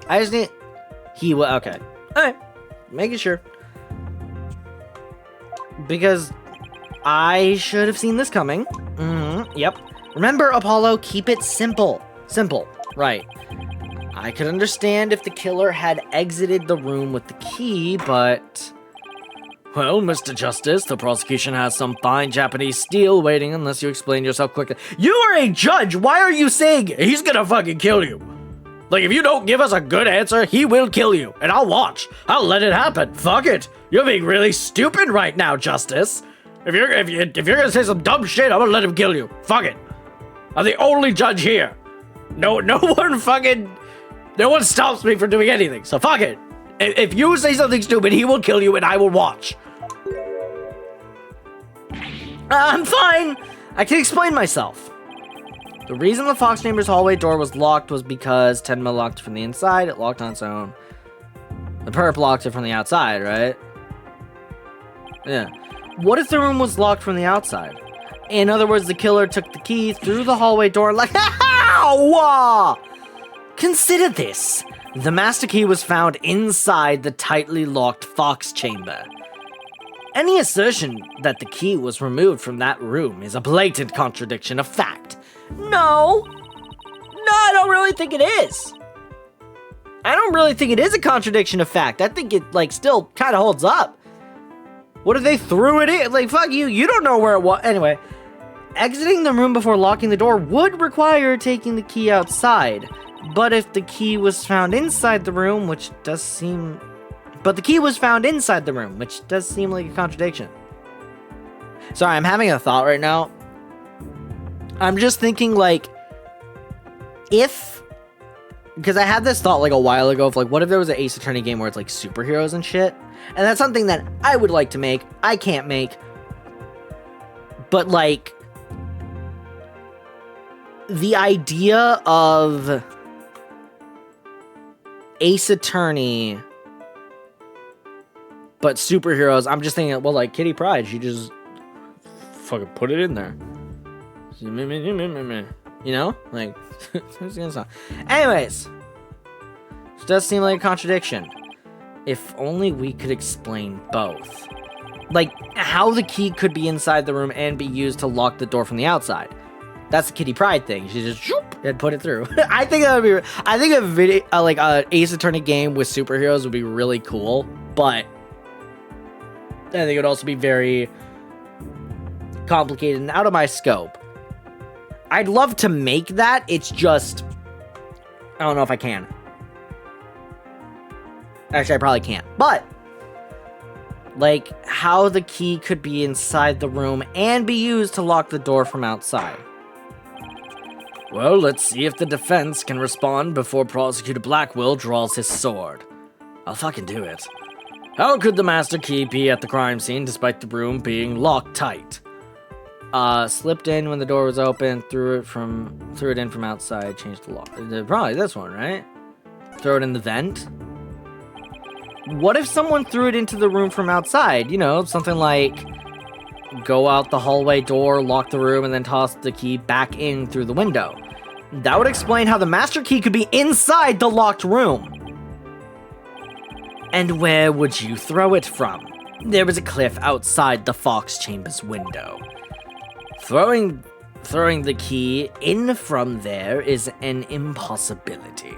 I just need... okay. Alright. Making sure. Because I should have seen this coming. Yep. Remember, Apollo, keep it simple. Simple. Right. I could understand if the killer had exited the room with the key, but... Well, Mr. Justice, the prosecution has some fine Japanese steel waiting unless you explain yourself quickly. You are a judge! Why are you saying he's gonna fucking kill you? Like, if you don't give us a good answer, he will kill you. And I'll watch. I'll let it happen. Fuck it. You're being really stupid right now, Justice. If you're gonna say some dumb shit, I'm gonna let him kill you. Fuck it. I'm the only judge here. No one stops me from doing anything, so fuck it. If you say something stupid, he will kill you and I will watch. I'm fine. I can explain myself. The reason the Fox Chamber's hallway door was locked was because Tenma locked it from the inside. It locked on its own. The perp locked it from the outside, right? Yeah. What if the room was locked from the outside? In other words, the killer took the key through the hallway door like, ha-ha! Consider this. The master key was found inside the tightly locked Fox Chamber. Any assertion that the key was removed from that room is a blatant contradiction of fact. No, I don't really think it is. I don't really think it is a contradiction of fact. I think it, like, still kind of holds up. What if they threw it in? Like, fuck you, you don't know where it was. Anyway, exiting the room before locking the door would require taking the key outside. But if the key was found inside the room, which does seem... But the key was found inside the room, which does seem like a contradiction. Sorry, I'm having a thought right now. I'm just thinking, like, if... Because I had this thought, like, a while ago of, like, what if there was an Ace Attorney game where it's, like, superheroes and shit? And that's something that I would like to make. I can't make. But, like... The idea of... Ace Attorney... But superheroes, I'm just thinking, well, like, Kitty Pryde, she just... Fucking put it in there. You know? Like, anyways. It does seem like a contradiction. If only we could explain both. Like, how the key could be inside the room and be used to lock the door from the outside. That's the Kitty Pryde thing. She just shoop, and put it through. I think that would be... I think a video, like, a Ace Attorney game with superheroes would be really cool. But... I think it would also be very... complicated and out of my scope. I'd love to make that, it's just... I don't know if I can. Actually, I probably can't. But... like, how the key could be inside the room and be used to lock the door from outside. Well, let's see if the defense can respond before Prosecutor Blackwell draws his sword. I'll fucking do it. How could the master key be at the crime scene despite the room being locked tight? Slipped in when the door was open, threw it in from outside, changed the lock. Probably this one, right? Throw it in the vent? What if someone threw it into the room from outside? You know, something like go out the hallway door, lock the room, and then toss the key back in through the window. That would explain how the master key could be inside the locked room. And where would you throw it from? There was a cliff outside the Fox Chamber's window. Throwing the key in from there is an impossibility.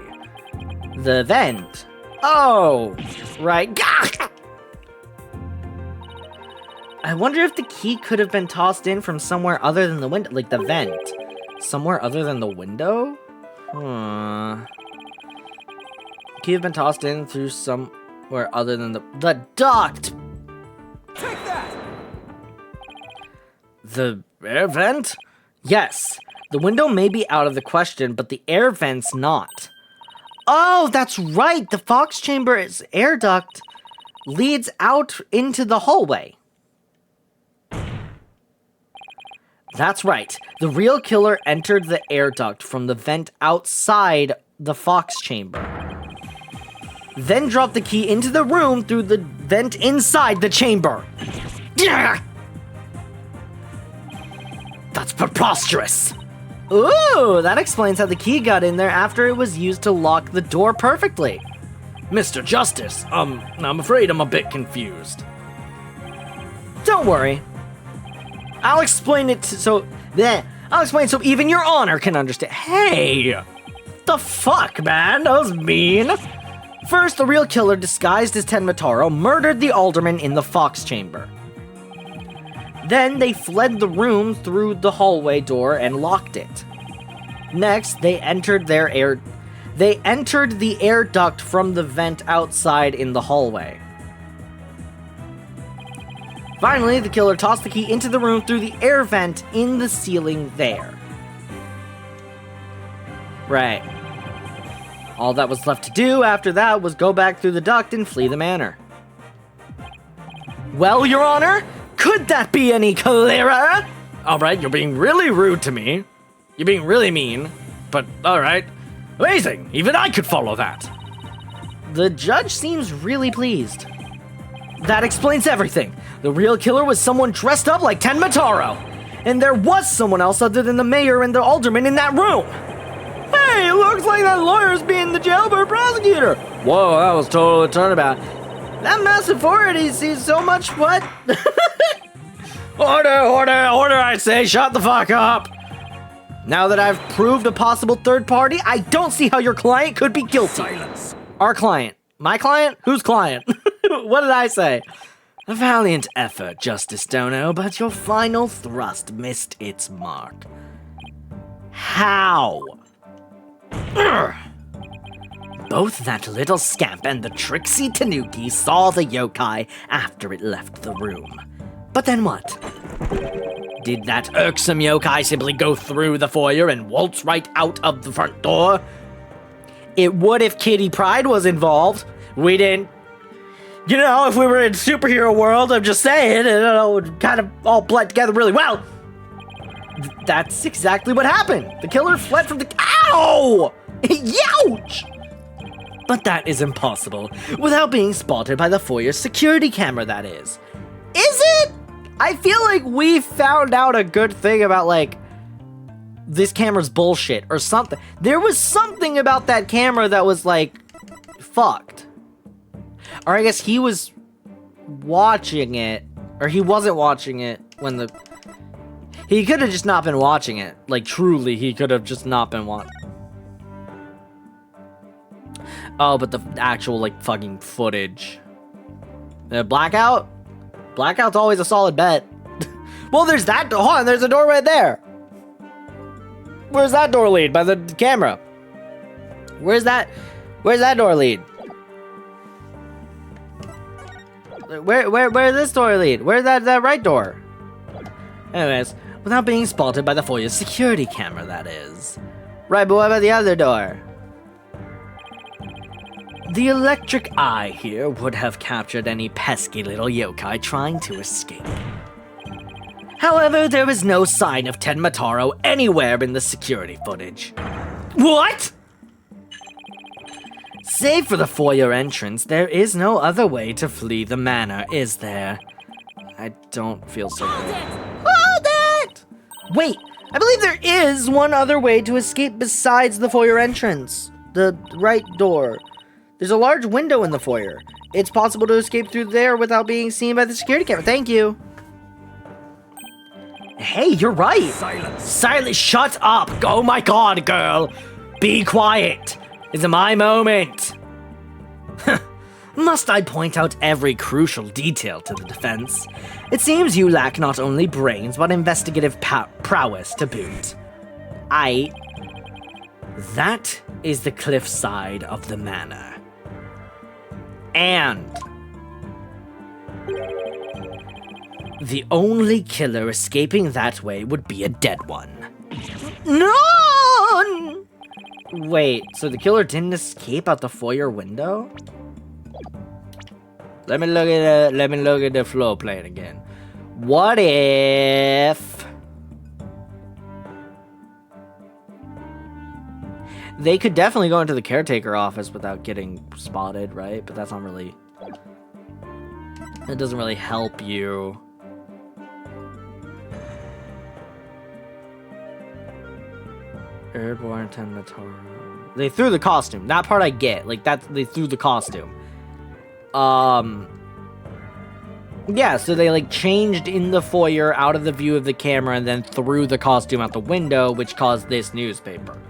The vent. Oh, right. I wonder if the key could have been tossed in from somewhere other than the window, like the vent. Somewhere other than the window? Key have been tossed in through somewhere other than the duct. Take that! The air vent? Yes. The window may be out of the question, but the air vent's not. Oh, that's right! The Fox Chamber's air duct leads out into the hallway. That's right. The real killer entered the air duct from the vent outside the Fox Chamber. Then dropped the key into the room through the vent inside the chamber. That's preposterous! Ooh, that explains how the key got in there after it was used to lock the door perfectly. Mr. Justice, I'm afraid I'm a bit confused. Don't worry. I'll explain it so even Your Honor can understand. Hey! The fuck, man? That was mean. First, the real killer, disguised as Tenmataro, murdered the alderman in the Fox Chamber. Then they fled the room through the hallway door and locked it. Next, they entered the air duct from the vent outside in the hallway. Finally, the killer tossed the key into the room through the air vent in the ceiling there. Right. All that was left to do after that was go back through the duct and flee the manor. Well, Your Honor, could that be any clearer? Alright, you're being really rude to me. You're being really mean. But, alright. Amazing! Even I could follow that. The judge seems really pleased. That explains everything. The real killer was someone dressed up like Tenmataro. And there was someone else other than the mayor and the alderman in that room. Hey, it looks like that lawyer's being the jailbird prosecutor. Whoa, that was total turnabout. That massive forehead, he sees so much what? Order, I say, shut the fuck up! Now that I've proved a possible third party, I don't see how your client could be guilty. Silence. Our client. My client? Whose client? What did I say? A valiant effort, Justice Dono, but your final thrust missed its mark. How? Urgh. Both that little scamp and the tricksy Tanuki saw the yokai after it left the room. But then what? Did that irksome yokai simply go through the foyer and waltz right out of the front door? It would if Kitty Pryde was involved. We didn't. You know, if we were in superhero world, I'm just saying, it would kind of all blend together really well. That's exactly what happened. The killer fled from the. Ow! Youch! But that is impossible without being spotted by the foyer security camera, that is. Is it? I feel like we found out a good thing about, like, this camera's bullshit or something. There was something about that camera that was, like, fucked. Or I guess he was watching it, or he wasn't watching it when the... He could have just not been watching it. Like, truly, he could have just not been watching. Oh, but the actual, like, fucking footage. Blackout? Blackout's always a solid bet. Well, there's that door. Hold on, there's a door right there. Where's that door lead? By the camera. Where's that door lead? Where does this door lead? Where's that right door? Anyways, without being spotted by the foyer security camera, that is. Right, but what about the other door? The electric eye here would have captured any pesky little yokai trying to escape. However, there was no sign of Tenmataro anywhere in the security footage. What? Save for the foyer entrance, there is no other way to flee the manor, is there? I don't feel so good. Hold it! Wait, I believe there is one other way to escape besides the foyer entrance. The right door. There's a large window in the foyer. It's possible to escape through there without being seen by the security camera. Thank you. Hey, you're right. Silence. Silence. Shut up. Oh my god, girl. Be quiet. It's my moment. Must I point out every crucial detail to the defense? It seems you lack not only brains, but investigative prowess to boot. That is the cliffside of the manor. And the only killer escaping that way would be a dead one. No! Wait, so the killer didn't escape out the foyer window? Let me look at the floor plan again. What if they could definitely go into the caretaker office without getting spotted, right? But that's not really... It doesn't really help you. Airborne Tenmataro. They threw the costume. That part I get. Like, they threw the costume. Yeah, so they, like, changed in the foyer out of the view of the camera and then threw the costume out the window, which caused this newspaper.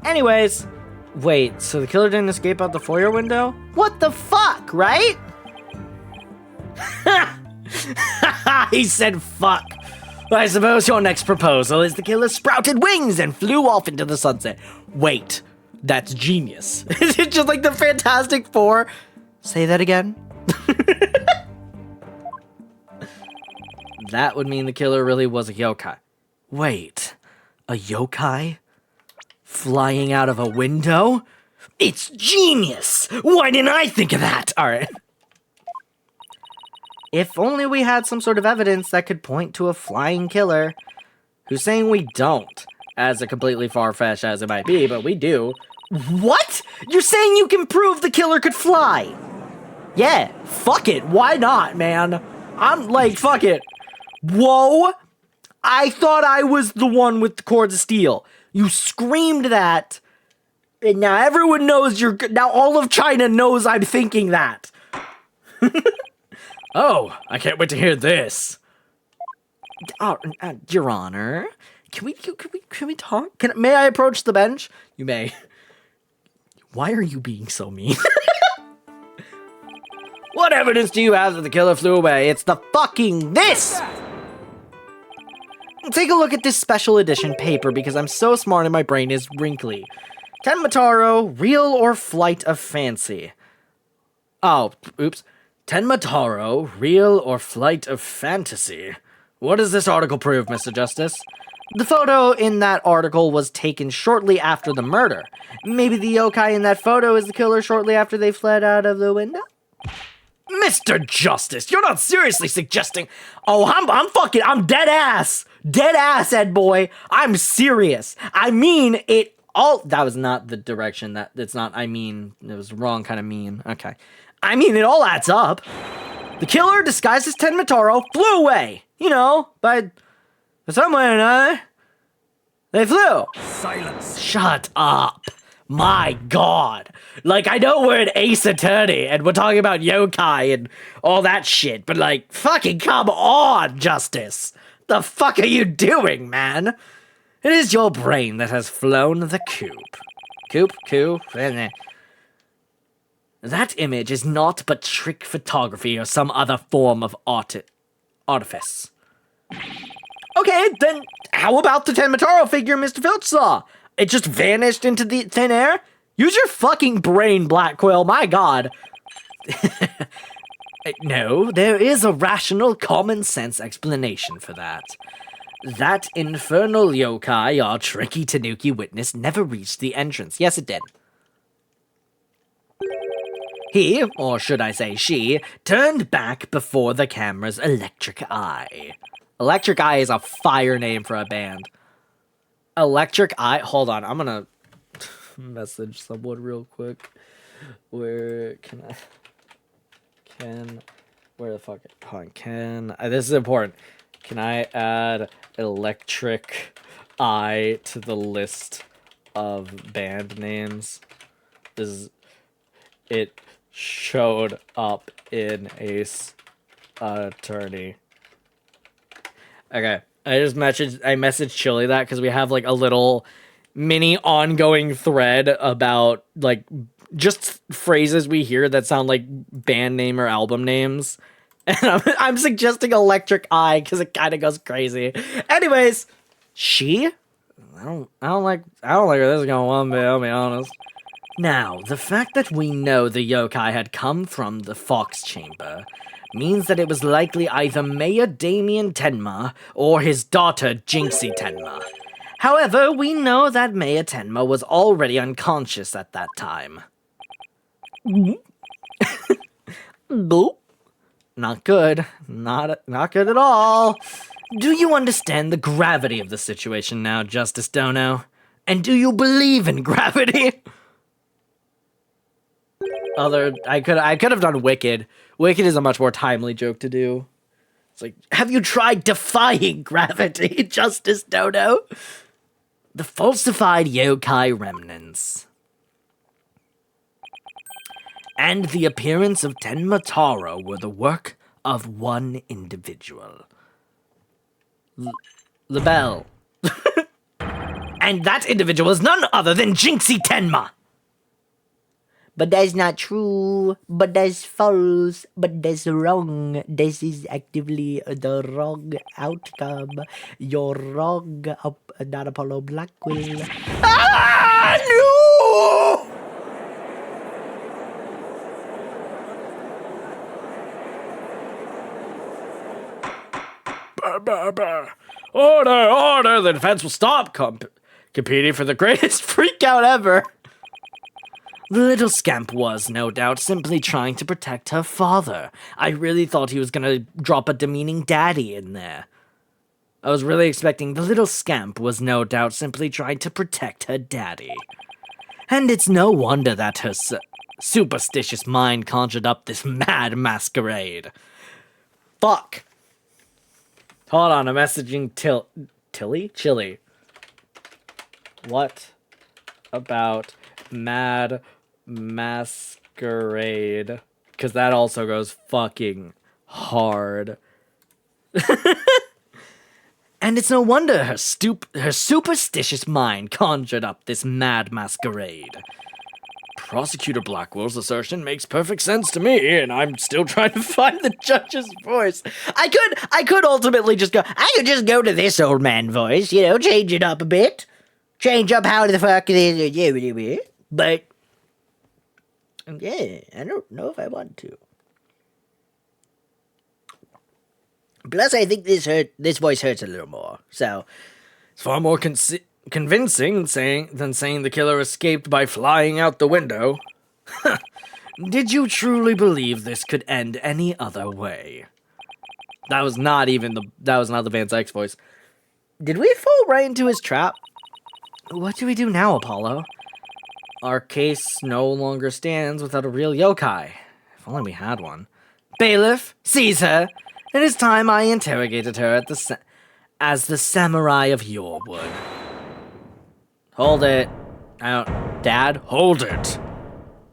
Anyways, wait, so the killer didn't escape out the foyer window? What the fuck, right? He said fuck. I suppose your next proposal is the killer sprouted wings and flew off into the sunset. Wait, that's genius. Is it just like the Fantastic Four? Say that again? That would mean the killer really was a yokai. Wait, a yokai? Flying out of a window? It's genius! Why didn't I think of that? Alright. If only we had some sort of evidence that could point to a flying killer. Who's saying we don't? As a completely far-fetched as it might be, but we do. What? You're saying you can prove the killer could fly? Yeah, fuck it. Why not, man? I'm like, fuck it. Whoa! I thought I was the one with the cords of steel. You screamed that, and now everyone knows now all of China knows I'm thinking that. Oh, I can't wait to hear this. Your Honor, can we talk? May I approach the bench? You may. Why are you being so mean? What evidence do you have that the killer flew away? It's the fucking this! Take a look at this special edition paper because I'm so smart and my brain is wrinkly. Tenmataro, real or flight of fancy? Oh, oops. Tenmataro, real or flight of fantasy? What does this article prove, Mr. Justice? The photo in that article was taken shortly after the murder. Maybe the yokai in that photo is the killer shortly after they fled out of the window? Mr. Justice, you're not seriously suggesting... Oh, I'm dead ass! Dead ass, Ed boy! I'm serious! I mean it all... That was not the direction it's not, I mean, it was the wrong kind of mean. Okay. I mean, it all adds up. The killer, disguised as Tenmataro, flew away. You know, but somewhere or another, they flew. Silence. Shut up. My God. Like, I know we're an Ace Attorney, and we're talking about yokai and all that shit, but like, fucking come on, Justice. The fuck are you doing, man? It is your brain that has flown the coop. Coop. That image is not but trick photography or some other form of artifice. Okay, then how about the Tenmataro figure Mr. Filch saw? It just vanished into the thin air? Use your fucking brain, Black Quill, my God. No, there is a rational, common sense explanation for that. That infernal yokai, our tricky Tanuki witness, never reached the entrance. Yes, it did. He, or should I say she, turned back before the camera's electric eye. Electric Eye is a fire name for a band. Electric Eye, hold on, I'm gonna message someone real quick. Where the fuck, hold on, this is important. Can I add Electric Eye to the list of band names? It showed up in Ace Attorney. Okay, I messaged Chili that because we have like a little mini ongoing thread about like just phrases we hear that sound like band name or album names. And I'm suggesting Electric Eye because it kind of goes crazy. Anyways, I don't like where this is going one bit, I'll be honest. Now, the fact that we know the yokai had come from the Fox Chamber means that it was likely either Mayor Damien Tenma or his daughter Jinxie Tenma. However, we know that Mayor Tenma was already unconscious at that time. Boop. Not good. Not good at all. Do you understand the gravity of the situation now, Justice Dono? And do you believe in gravity? I could have done Wicked. Wicked is a much more timely joke to do. It's like, have you tried defying gravity, Justice Dono? The falsified yokai remnants. And the appearance of Tenmataro were the work of one individual. LaBelle. And that individual is none other than Jinxie Tenma. But that's not true. But that's false. But that's wrong. This is actively the wrong outcome. You're wrong, not Apollo Blackwell. Ah, no! Order! The defense will stop competing for the greatest freakout ever. The little scamp was, no doubt, simply trying to protect her father. I really thought he was gonna drop a demeaning daddy in there. I was really expecting the little scamp was no doubt simply trying to protect her daddy. And it's no wonder that her superstitious mind conjured up this mad masquerade. Fuck. Hold on, I'm messaging Chili? What about mad masquerade? Because that also goes fucking hard. And it's no wonder her superstitious mind conjured up this mad masquerade. Prosecutor Blackwell's assertion makes perfect sense to me, and I'm still trying to find the judge's voice. I could ultimately just go, I could just go to this old man voice, change it up a bit. Change up how the fuck it is, but, yeah, I don't know if I want to. Plus, I think this voice hurts a little more, so. It's far more convincing than saying the killer escaped by flying out the window. Did you truly believe this could end any other way? That was not the Van Zyke's voice. Did we fall right into his trap? What do we do now, Apollo? Our case no longer stands without a real yokai. If only we had one. Bailiff, seize her. It is time I interrogated her as the samurai of Yorewood. Hold it. Dad, hold it.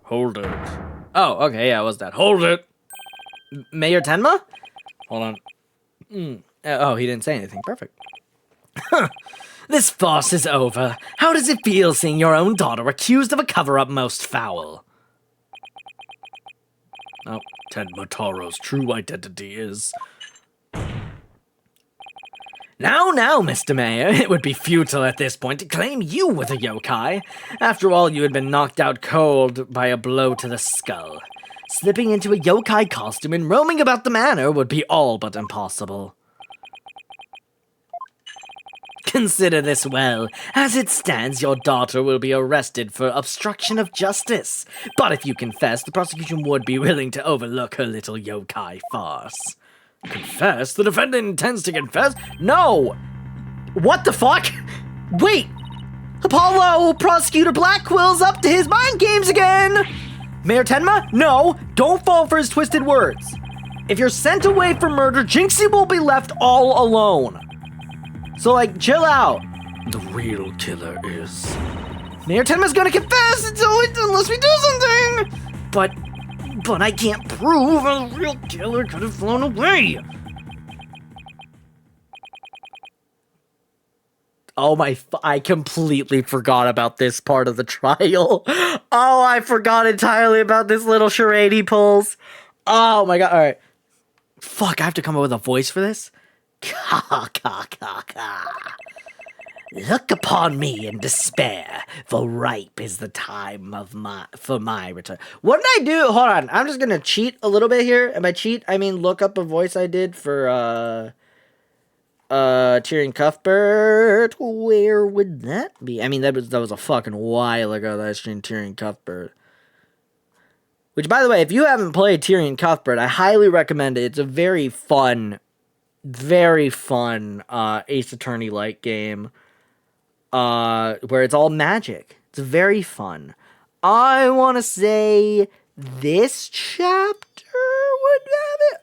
Hold it. Oh, okay, yeah, it was Dad. Hold it! Mayor Tenma? Hold on. Oh, he didn't say anything. Perfect. This farce is over. How does it feel seeing your own daughter accused of a cover-up most foul? Oh, Tenma Taro's true identity is... Now, Mr. Mayor, it would be futile at this point to claim you were the yokai. After all, you had been knocked out cold by a blow to the skull. Slipping into a yokai costume and roaming about the manor would be all but impossible. Consider this well. As it stands, your daughter will be arrested for obstruction of justice. But if you confess, the prosecution would be willing to overlook her little yokai farce. Confess? The defendant intends to confess? No! What the fuck? Wait! Apollo, Prosecutor Blackwell's up to his mind games again! Mayor Tenma, no, don't fall for his twisted words. If you're sent away for murder, Jinxie will be left all alone. So, chill out. The real killer is... Mayor Tenma's gonna confess unless we do something! But I can't prove a real killer could have flown away. Oh I completely forgot about this part of the trial. Oh, I forgot entirely about this little charade he pulls. Oh my god, alright. Fuck, I have to come up with a voice for this? Look upon me in despair, for ripe is the time for my return. What did I do? Hold on, I'm just gonna cheat a little bit here. And by cheat, I mean look up a voice I did for, Tyrion Cuthbert. Where would that be? I mean, that was a fucking while ago that I streamed Tyrion Cuthbert. Which, by the way, if you haven't played Tyrion Cuthbert, I highly recommend it. It's a very fun Ace Attorney-like game. Where it's all magic. It's very fun. I want to say this chapter would have it.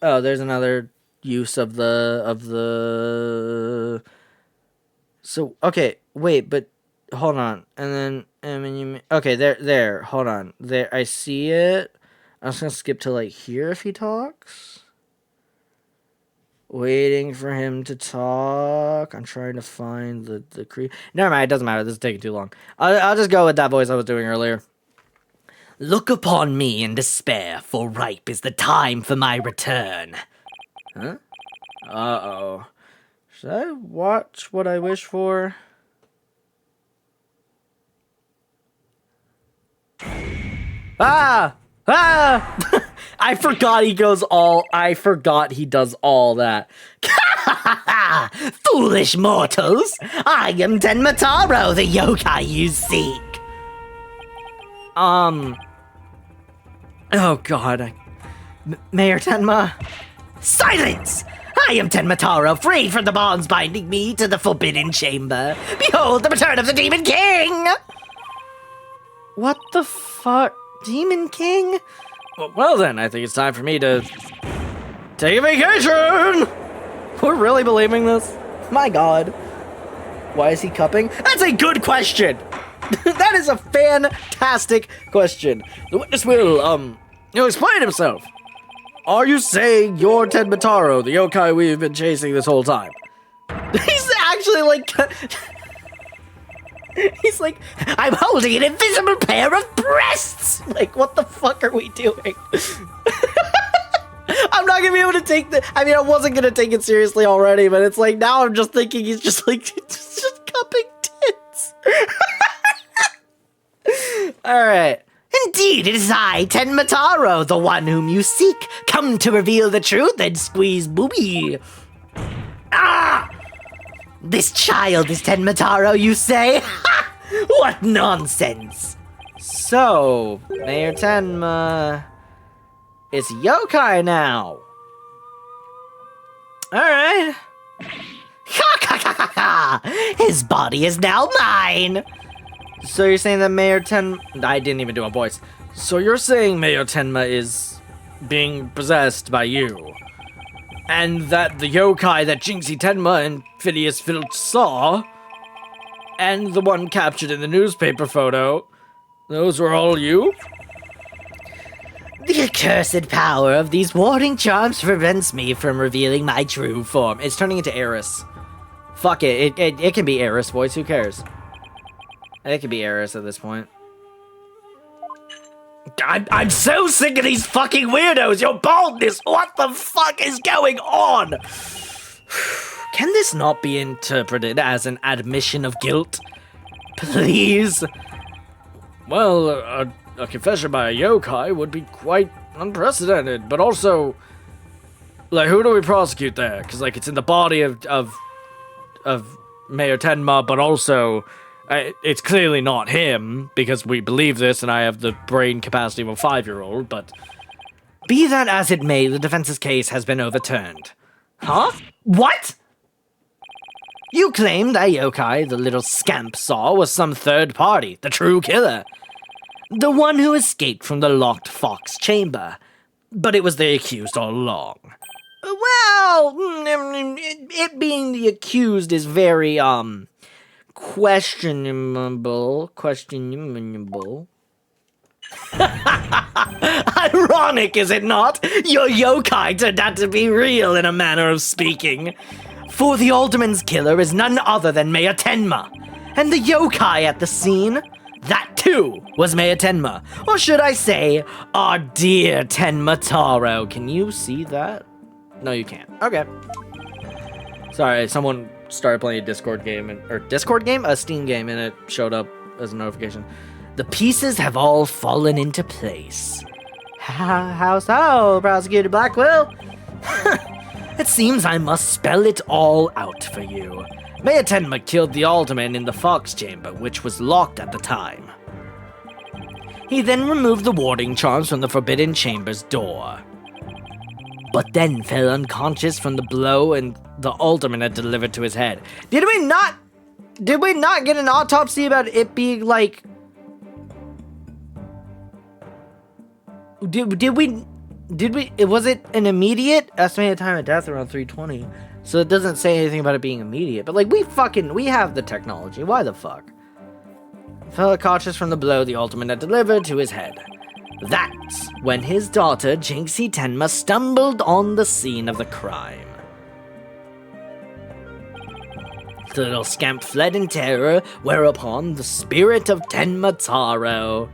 Oh, there's another use of the. So okay, wait, but hold on, and then okay, there, hold on, there, I see it. I'm just gonna skip to here if he talks. Waiting for him to talk. I'm trying to find the Never mind, it doesn't matter. This is taking too long. I'll just go with that voice I was doing earlier. Look upon me in despair, for ripe is the time for my return. Huh? Uh-oh. Should I watch what I wish for? Ah! I forgot he does all that. Foolish mortals! I am Tenma Taro, the yokai you seek. Oh god. Mayor Tenma. Silence! I am Tenma Taro, freed from the bonds binding me to the Forbidden Chamber. Behold the return of the Demon King! What the fuck? Demon King? Well then, I think it's time for me to take a vacation! We're really believing this? My god. Why is he cupping? That's a good question! That is a fantastic question. The witness will, explain himself. Are you saying you're Tenma Taro, the yokai we've been chasing this whole time? He's actually He's like, I'm holding an invisible pair of breasts! Like, what the fuck are we doing? I'm not gonna be able to take I mean, I wasn't gonna take it seriously already, but it's like, now I'm just thinking he's just like, just cupping tits. Alright. Indeed, it is I, Tenma Taro, the one whom you seek. Come to reveal the truth and squeeze booby. Ah! This child is Tenma Taro, you say? What nonsense! So, Mayor Tenma is yokai now. Alright. Ha ha ha ha ha! His body is now mine! So you're saying that Mayor Tenma... I didn't even do a voice. So you're saying Mayor Tenma is being possessed by you? And that the yokai that Jinxie Tenma and Phineas Filch saw, and the one captured in the newspaper photo, those were all you? The accursed power of these warding charms prevents me from revealing my true form. It's turning into Eris. Fuck it. It can be Eris voice. Who cares? It could be Eris at this point. I'm so sick of these fucking weirdos! Your baldness! What the fuck is going on? Can this not be interpreted as an admission of guilt? Please? Well, a confession by a yokai would be quite unprecedented, but also, like, who do we prosecute there? Because, like, it's in the body of Mayor Tenma, but also, it's clearly not him, because we believe this, and I have the brain capacity of a 5-year-old, but... Be that as it may, the defense's case has been overturned. Huh? What? You claimed that yokai the little scamp saw was some third party, the true killer. The one who escaped from the locked fox chamber. But it was the accused all along. Well, it being the accused is very, questionable. Ironic, is it not? Your yokai turned out to be real in a manner of speaking. For the alderman's killer is none other than Mayor Tenma. And the yokai at the scene, that too was Mayor Tenma. Or should I say, our dear Tenma Taro. Can you see that? No, you can't. Okay. Sorry, someone started playing a Discord game, a Steam game, and it showed up as a notification. The pieces have all fallen into place. How so, Prosecutor Blackwell? It seems I must spell it all out for you. Mayor Tenma killed the alderman in the fox chamber, which was locked at the time. He then removed the warding charms from the forbidden chamber's door, but then fell unconscious from the blow and the alderman had delivered to his head. Did we not get an autopsy about it being like... Was it an immediate? Estimated time of death around 3:20. So it doesn't say anything about it being immediate. But like, we have the technology. Why the fuck? Fell unconscious from the blow the alderman had delivered to his head. That's when his daughter, Jinxie Tenma, stumbled on the scene of the crime. The little scamp fled in terror, whereupon the spirit of Tenma Taro,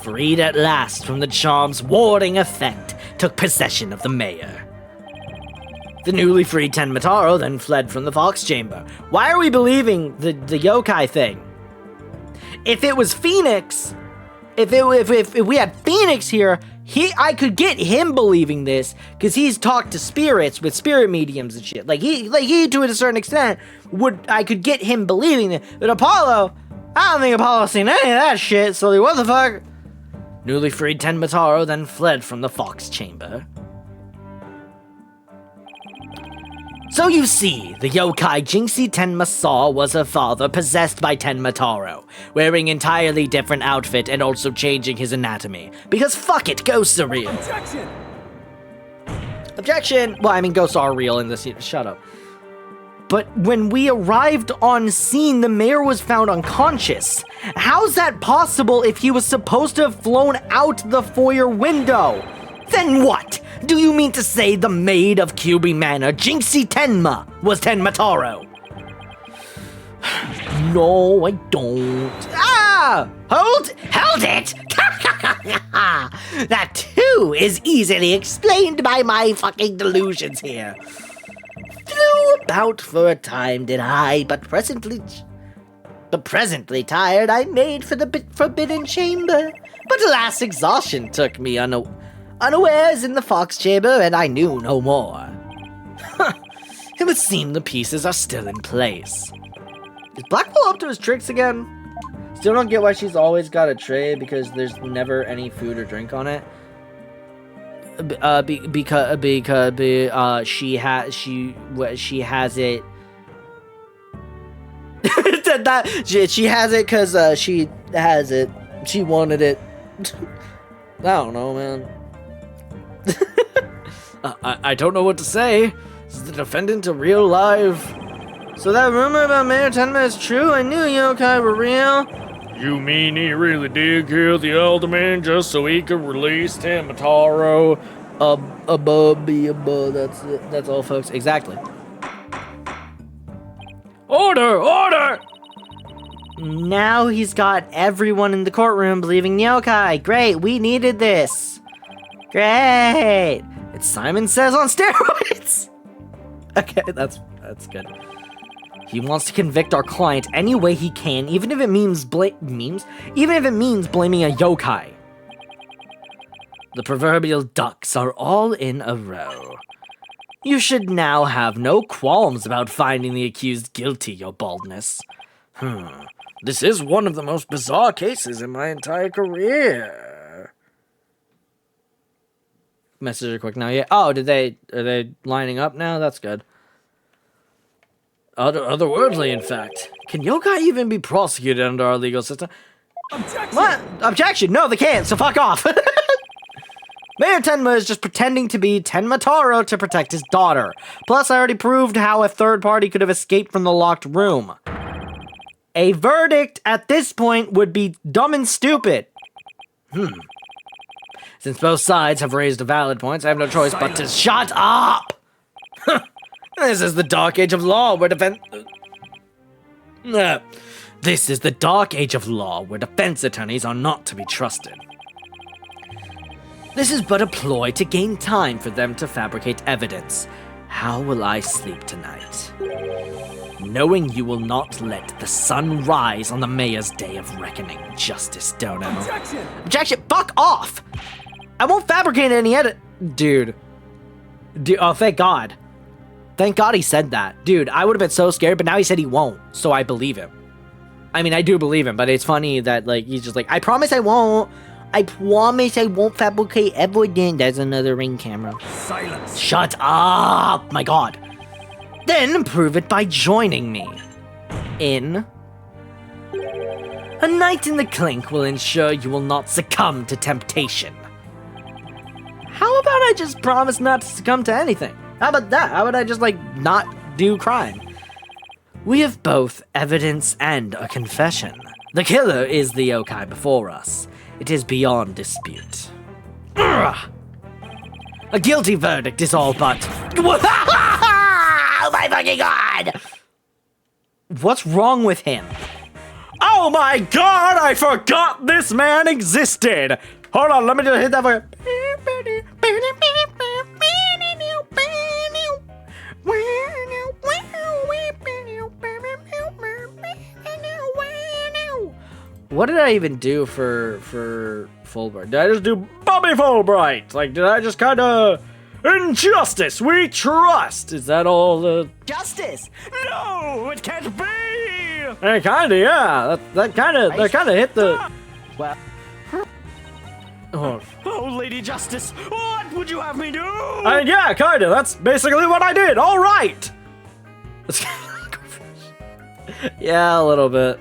freed at last from the charm's warding effect, took possession of the mayor. The newly freed Tenma Taro then fled from the fox chamber. Why are we believing the yokai thing? If it was Phoenix, if we had Phoenix here, I could get him believing this, because he's talked to spirits with spirit mediums and shit. Like he to a certain extent I could get him believing it. But Apollo, I don't think Apollo's seen any of that shit. So like, what the fuck? Newly freed Tenma Taro then fled from the fox chamber. So you see, the yokai Jinxie Tenma saw was her father possessed by Tenma Taro, wearing entirely different outfit and also changing his anatomy. Because fuck it, ghosts are real. Objection! Objection! Well, I mean, ghosts are real in this. Shut up. But when we arrived on scene, the mayor was found unconscious. How's that possible if he was supposed to have flown out the foyer window? Then what? Do you mean to say the maid of Kyubi Manor, Jinxie Tenma, was Tenma Taro? No, I don't. Ah! Hold it! That too is easily explained by my fucking delusions here. Flew about for a time did I, but presently tired I made for the forbidden chamber. But alas, exhaustion took me unawares in the fox chamber, and I knew no more. It would seem the pieces are still in place. Is Blackwell up to his tricks again? Still don't get why she's always got a tray because there's never any food or drink on it. Because she has it. She has it because she has it. She wanted it. I don't know, man. I don't know what to say. Is the defendant a real live? So that rumor about Mayor Tenma is true? I knew yokai were real. You mean he really did kill the alderman just so he could release Tamataro? That's it. That's all, folks. Exactly. Order! Now he's got everyone in the courtroom believing yokai. Great, we needed this. Great. It's Simon Says on steroids. Okay, that's good. He wants to convict our client any way he can, even if it means blaming a yokai. The proverbial ducks are all in a row. You should now have no qualms about finding the accused guilty, your baldness. This is one of the most bizarre cases in my entire career. Message her quick now. Yeah. Oh, are they lining up now? That's good. Otherworldly, in fact. Can yokai even be prosecuted under our legal system? Objection! What? Objection! No, they can't, so fuck off! Mayor Tenma is just pretending to be Tenma Taro to protect his daughter. Plus, I already proved how a third party could have escaped from the locked room. A verdict at this point would be dumb and stupid. Since both sides have raised valid points, I have no choice but to shut up! This is the dark age of law where This is the dark age of law where defense attorneys are not to be trusted. This is but a ploy to gain time for them to fabricate evidence. How will I sleep tonight? Knowing you will not let the sun rise on the mayor's day of reckoning, Justice Dono. Objection! Objection! Fuck off! I won't fabricate any Dude, oh, thank God. Thank God he said that. Dude, I would have been so scared, but now he said he won't, so I believe him. I mean, I do believe him, but it's funny that, like, he's just like, I promise I won't. I promise I won't fabricate evidence. There's another ring camera. Silence! Shut up! My God. Then prove it by joining me in... A night in the clink will ensure you will not succumb to temptation. How about I just promise not to succumb to anything? How about that? How about I just, like, not do crime? We have both evidence and a confession. The killer is the yokai before us. It is beyond dispute. Ugh. A guilty verdict is all but... Oh my fucking God! What's wrong with him? Oh my God! I forgot this man existed. Hold on, let me just hit that for What did I even do for Fulbright? Did I just do Bobby Fulbright? Like, did I just kind of... Injustice, we trust! Is that all the... Justice! No, it can't be! Hey, kinda, yeah. That kinda hit the... Well... Oh. Oh, Lady Justice, what would you have me do? Yeah, kinda. That's basically what I did. All right. Yeah, a little bit.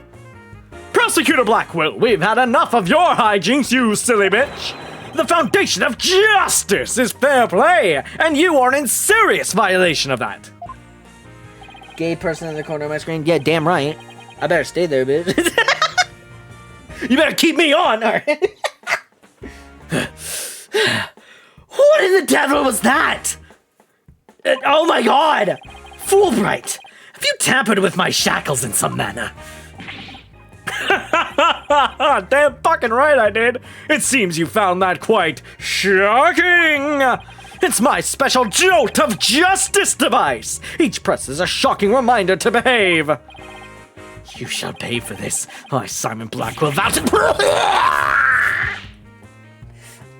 Prosecutor Blackwell, we've had enough of your hijinks, you silly bitch. The foundation of justice is fair play, and you are in serious violation of that. Gay person in the corner of my screen? Yeah, damn right. I better stay there, bitch. You better keep me on. All right. What in the devil was that? Oh my God! Fulbright, have you tampered with my shackles in some manner? Damn fucking right I did. It seems you found that quite shocking. It's my special jolt of justice device. Each press is a shocking reminder to behave. You shall pay for this. I, Simon Blackwell, vow to...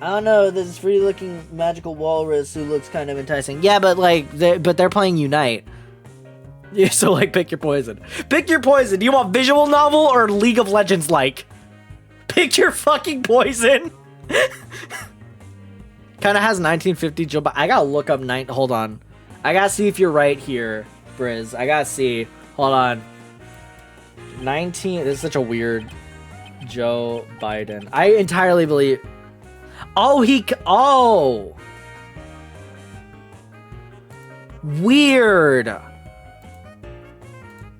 I don't know, this free-looking magical walrus who looks kind of enticing. Yeah, but like, they're playing Unite. Yeah, so like, pick your poison. Pick your poison. Do you want visual novel or League of Legends like? Pick your fucking poison. Kind of has 1950 Joe, but I gotta look up hold on. I gotta see if you're right here, Briz. I gotta see. Hold on. 19. This is such a weird Joe Biden. I entirely believe. Oh, oh. Weird.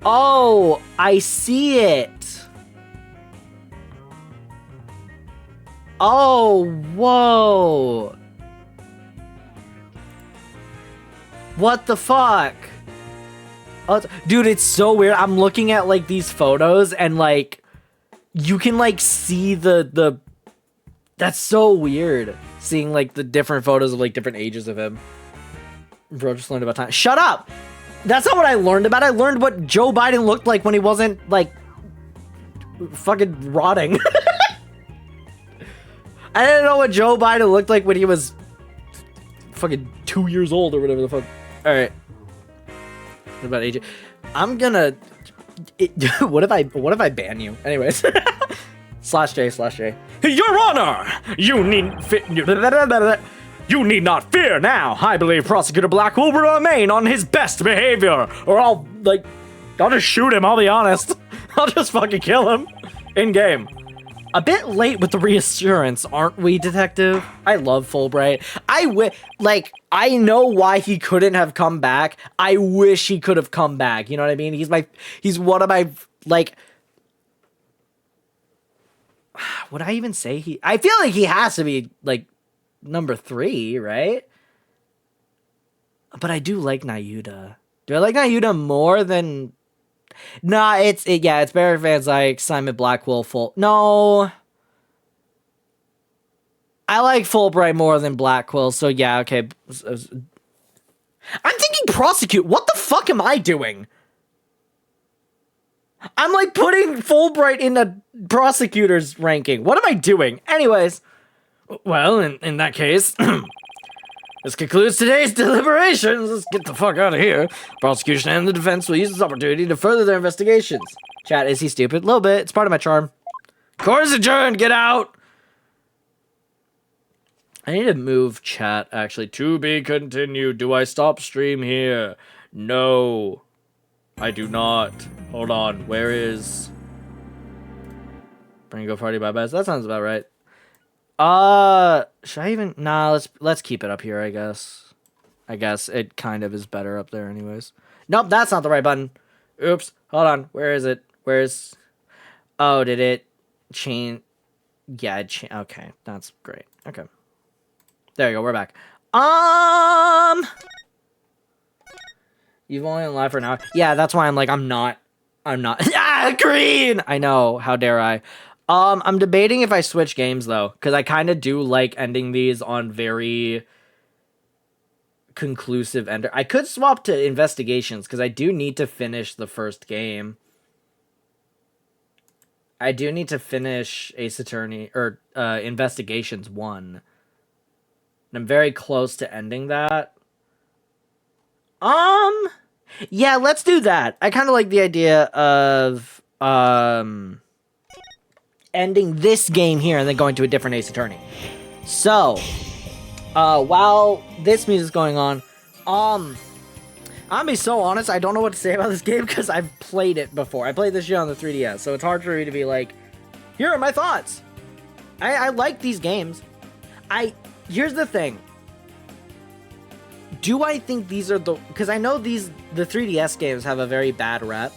Oh, I see it. Oh, whoa. What the fuck? Oh, dude, it's so weird. I'm looking at like these photos and like you can like see the that's so weird. Seeing like the different photos of like different ages of him. Bro, just learned about time. Shut up! That's not what I learned about. I learned what Joe Biden looked like when he wasn't like fucking rotting. I didn't know what Joe Biden looked like when he was fucking 2 years old or whatever the fuck. All right. What about AJ? I'm gonna. What if I ban you? Anyways. /J. Your Honor, you need not fear now. I believe Prosecutor Blackwell will remain on his best behavior, or I'll just shoot him. I'll be honest. I'll just fucking kill him in game. A bit late with the reassurance, aren't we, Detective? I love Fulbright. I know why he couldn't have come back. I wish he could have come back. You know what I mean? He's one of my, like, would I even say I feel like he has to be, like, number 3, right? But I do like Nayuda. Do I like Nayuda more than... Nah, it's Barry Van Zyke, Simon Blackwell, No. I like Fulbright more than Blackwell, so yeah, okay. I'm thinking prosecute. What the fuck am I doing? I'm like putting Fulbright in a prosecutor's ranking. What am I doing? Anyways. Well, in that case... This concludes today's deliberations. Let's get the fuck out of here. Prosecution and the defense will use this opportunity to further their investigations. Chat, is he stupid? A little bit. It's part of my charm. Court is adjourned. Get out. I need to move chat, actually. To be continued. Do I stop stream here? No. I do not. Hold on. Where is... Bring go party bye-byes. That sounds about right. Should I even... Nah, let's keep it up here, I guess. I guess it kind of is better up there anyways. Nope, that's not the right button. Oops. Hold on. Where is it? Where's... Oh, did it change? Yeah, okay. That's great. Okay. There you go. We're back. You've only been live for an hour. Yeah, that's why I'm not. Ah, green! I know. How dare I? I'm debating if I switch games, though, because I kind of do like ending these on very conclusive ender. I could swap to investigations, because I do need to finish the first game. I do need to finish Ace Attorney, or Investigations 1. And I'm very close to ending that. Yeah, let's do that. I kind of like the idea of, ending this game here and then going to a different Ace Attorney. So, while this music's going on, I'm gonna be so honest, I don't know what to say about this game because I've played it before. I played this shit on the 3DS, so it's hard for me to be like, here are my thoughts. I like these games. Here's the thing. Do I think these are because I know the 3DS games have a very bad rep.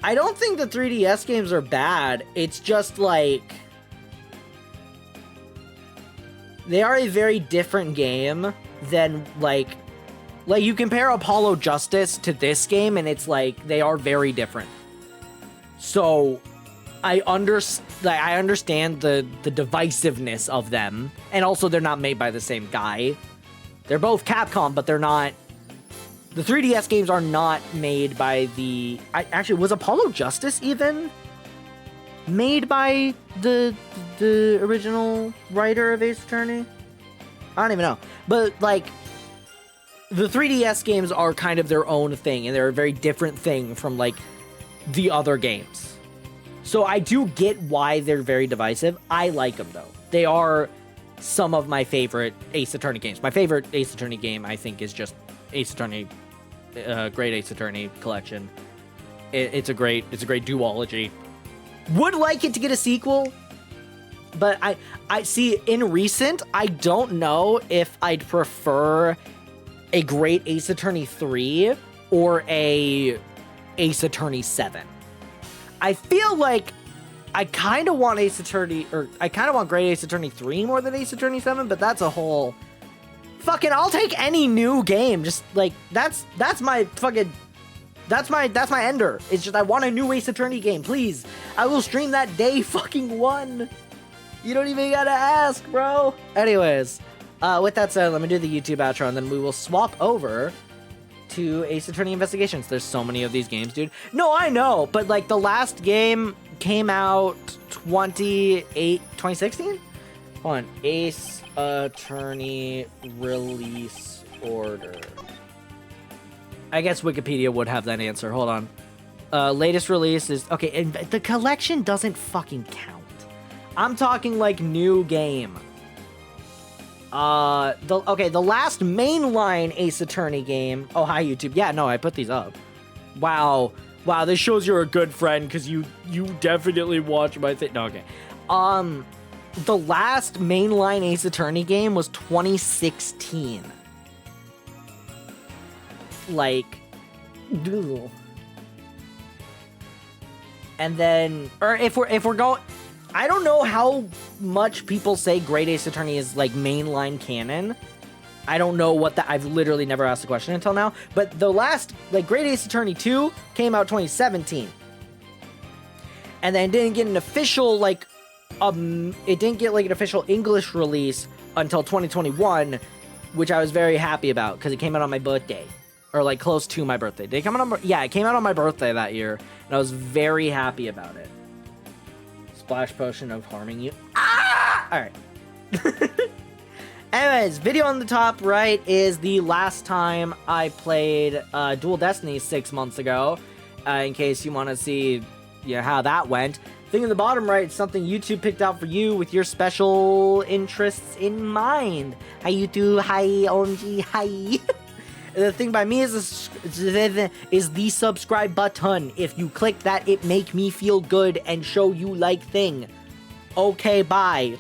I don't think the 3DS games are bad. It's just like they are a very different game than like you compare Apollo Justice to this game and it's like they are very different. So I understand the divisiveness of them, and also they're not made by the same guy. They're both Capcom, but they're not. The 3DS games are not made by the. Actually, was Apollo Justice even made by the original writer of Ace Attorney? I don't even know, but like. The 3DS games are kind of their own thing, and they're a very different thing from, like, the other games. So I do get why they're very divisive. I like them, though. They are some of my favorite Ace Attorney games. My favorite Ace Attorney game, I think, is just Ace Attorney, Great Ace Attorney Collection. It's a great duology. Would like it to get a sequel, but I see, in recent, I don't know if I'd prefer a Great Ace Attorney 3 or a Ace Attorney 7. I feel like I kind of want Ace Attorney, or I kind of want Great Ace Attorney 3 more than Ace Attorney 7, but that's a whole fucking, I'll take any new game. Just like, that's my fucking, that's my ender. It's just, I want a new Ace Attorney game, please. I will stream that day fucking one. You don't even gotta ask, bro. Anyways. With that said, let me do the YouTube outro, and then we will swap over to Ace Attorney Investigations. There's so many of these games, dude. No, I know, but, like, the last game came out 2016? Hold on. Ace Attorney Release Order. I guess Wikipedia would have that answer. Hold on. Latest release is... Okay, and the collection doesn't fucking count. I'm talking, like, new game. The last mainline Ace Attorney game. Oh, hi YouTube. Yeah, no, I put these up. Wow, this shows you're a good friend because you definitely watch my thing. No, okay. The last mainline Ace Attorney game was 2016. Like, ugh. And then, or if we're going. I don't know how much people say Great Ace Attorney is, like, mainline canon. I don't know what that... I've literally never asked the question until now. But the last, like, Great Ace Attorney 2 came out 2017. And then didn't get an official, like... it didn't get, like, an official English release until 2021, which I was very happy about, because it came out on my birthday. Or, like, close to my birthday. Did it come out on... Yeah, it came out on my birthday that year, and I was very happy about it. Splash potion of harming you. Ah! Alright. Anyways, video on the top right is the last time I played Dual Destinies 6 months ago. In case you want to see how that went. Thing in the bottom right is something YouTube picked out for you with your special interests in mind. Hi YouTube, hi OMG, hi. The thing by me is the subscribe button. If you click that, it make me feel good and show you like thing. Okay, bye.